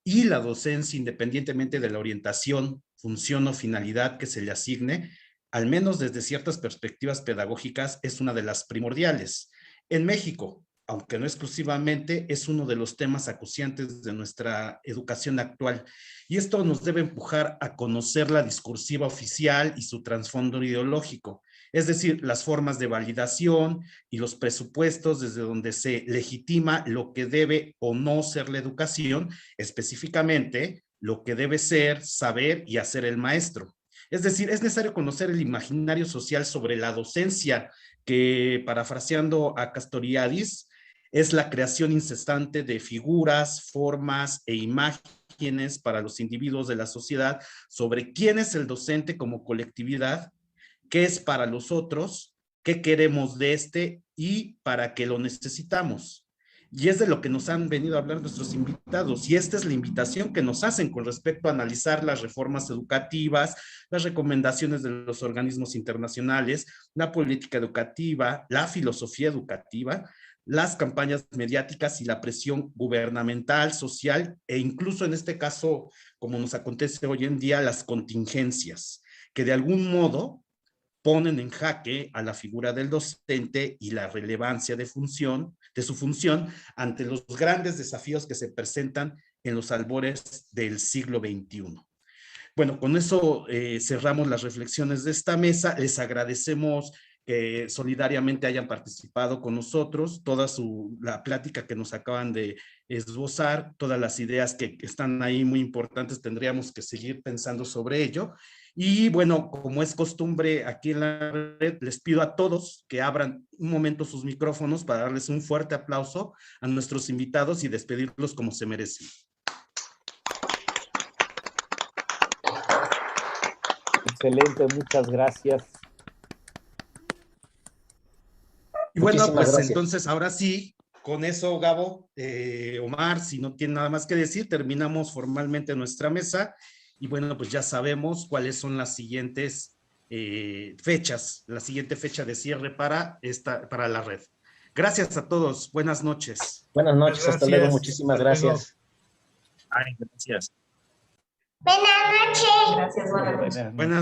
y la docencia, independientemente de la orientación, función o finalidad que se le asigne, al menos desde ciertas perspectivas pedagógicas, es una de las primordiales. En México, aunque no exclusivamente, es uno de los temas acuciantes de nuestra educación actual. Y esto nos debe empujar a conocer la discursiva oficial y su trasfondo ideológico, es decir, las formas de validación y los presupuestos desde donde se legitima lo que debe o no ser la educación, específicamente lo que debe ser, saber y hacer el maestro. Es decir, es necesario conocer el imaginario social sobre la docencia, que, parafraseando a Castoriadis, es la creación incesante de figuras, formas e imágenes para los individuos de la sociedad sobre quién es el docente como colectividad, qué es para los otros, qué queremos de este y para qué lo necesitamos. Y es de lo que nos han venido a hablar nuestros invitados. Y esta es la invitación que nos hacen con respecto a analizar las reformas educativas, las recomendaciones de los organismos internacionales, la política educativa, la filosofía educativa, las campañas mediáticas y la presión gubernamental, social e incluso en este caso, como nos acontece hoy en día, las contingencias, que de algún modo ponen en jaque a la figura del docente y la relevancia de su función ante los grandes desafíos que se presentan en los albores del siglo XXI. Bueno, con eso cerramos las reflexiones de esta mesa. Les agradecemos que solidariamente hayan participado con nosotros, toda la plática que nos acaban de esbozar, todas las ideas que están ahí muy importantes, tendríamos que seguir pensando sobre ello. Y bueno, como es costumbre aquí en la red, les pido a todos que abran un momento sus micrófonos para darles un fuerte aplauso a nuestros invitados y despedirlos como se merecen. Excelente, muchas gracias. Y bueno, Muchísimas pues gracias. entonces ahora sí, con eso, Gabo, Omar, si no tiene nada más que decir, terminamos formalmente nuestra mesa. Y bueno, pues ya sabemos cuáles son las siguientes fechas, la siguiente fecha de cierre para la red. Gracias a todos, buenas noches. Buenas noches, Gracias. hasta luego, muchísimas Hasta luego. gracias. Ay, gracias. Buenas noches. Gracias, buenas noches. Buenas noches. Buenas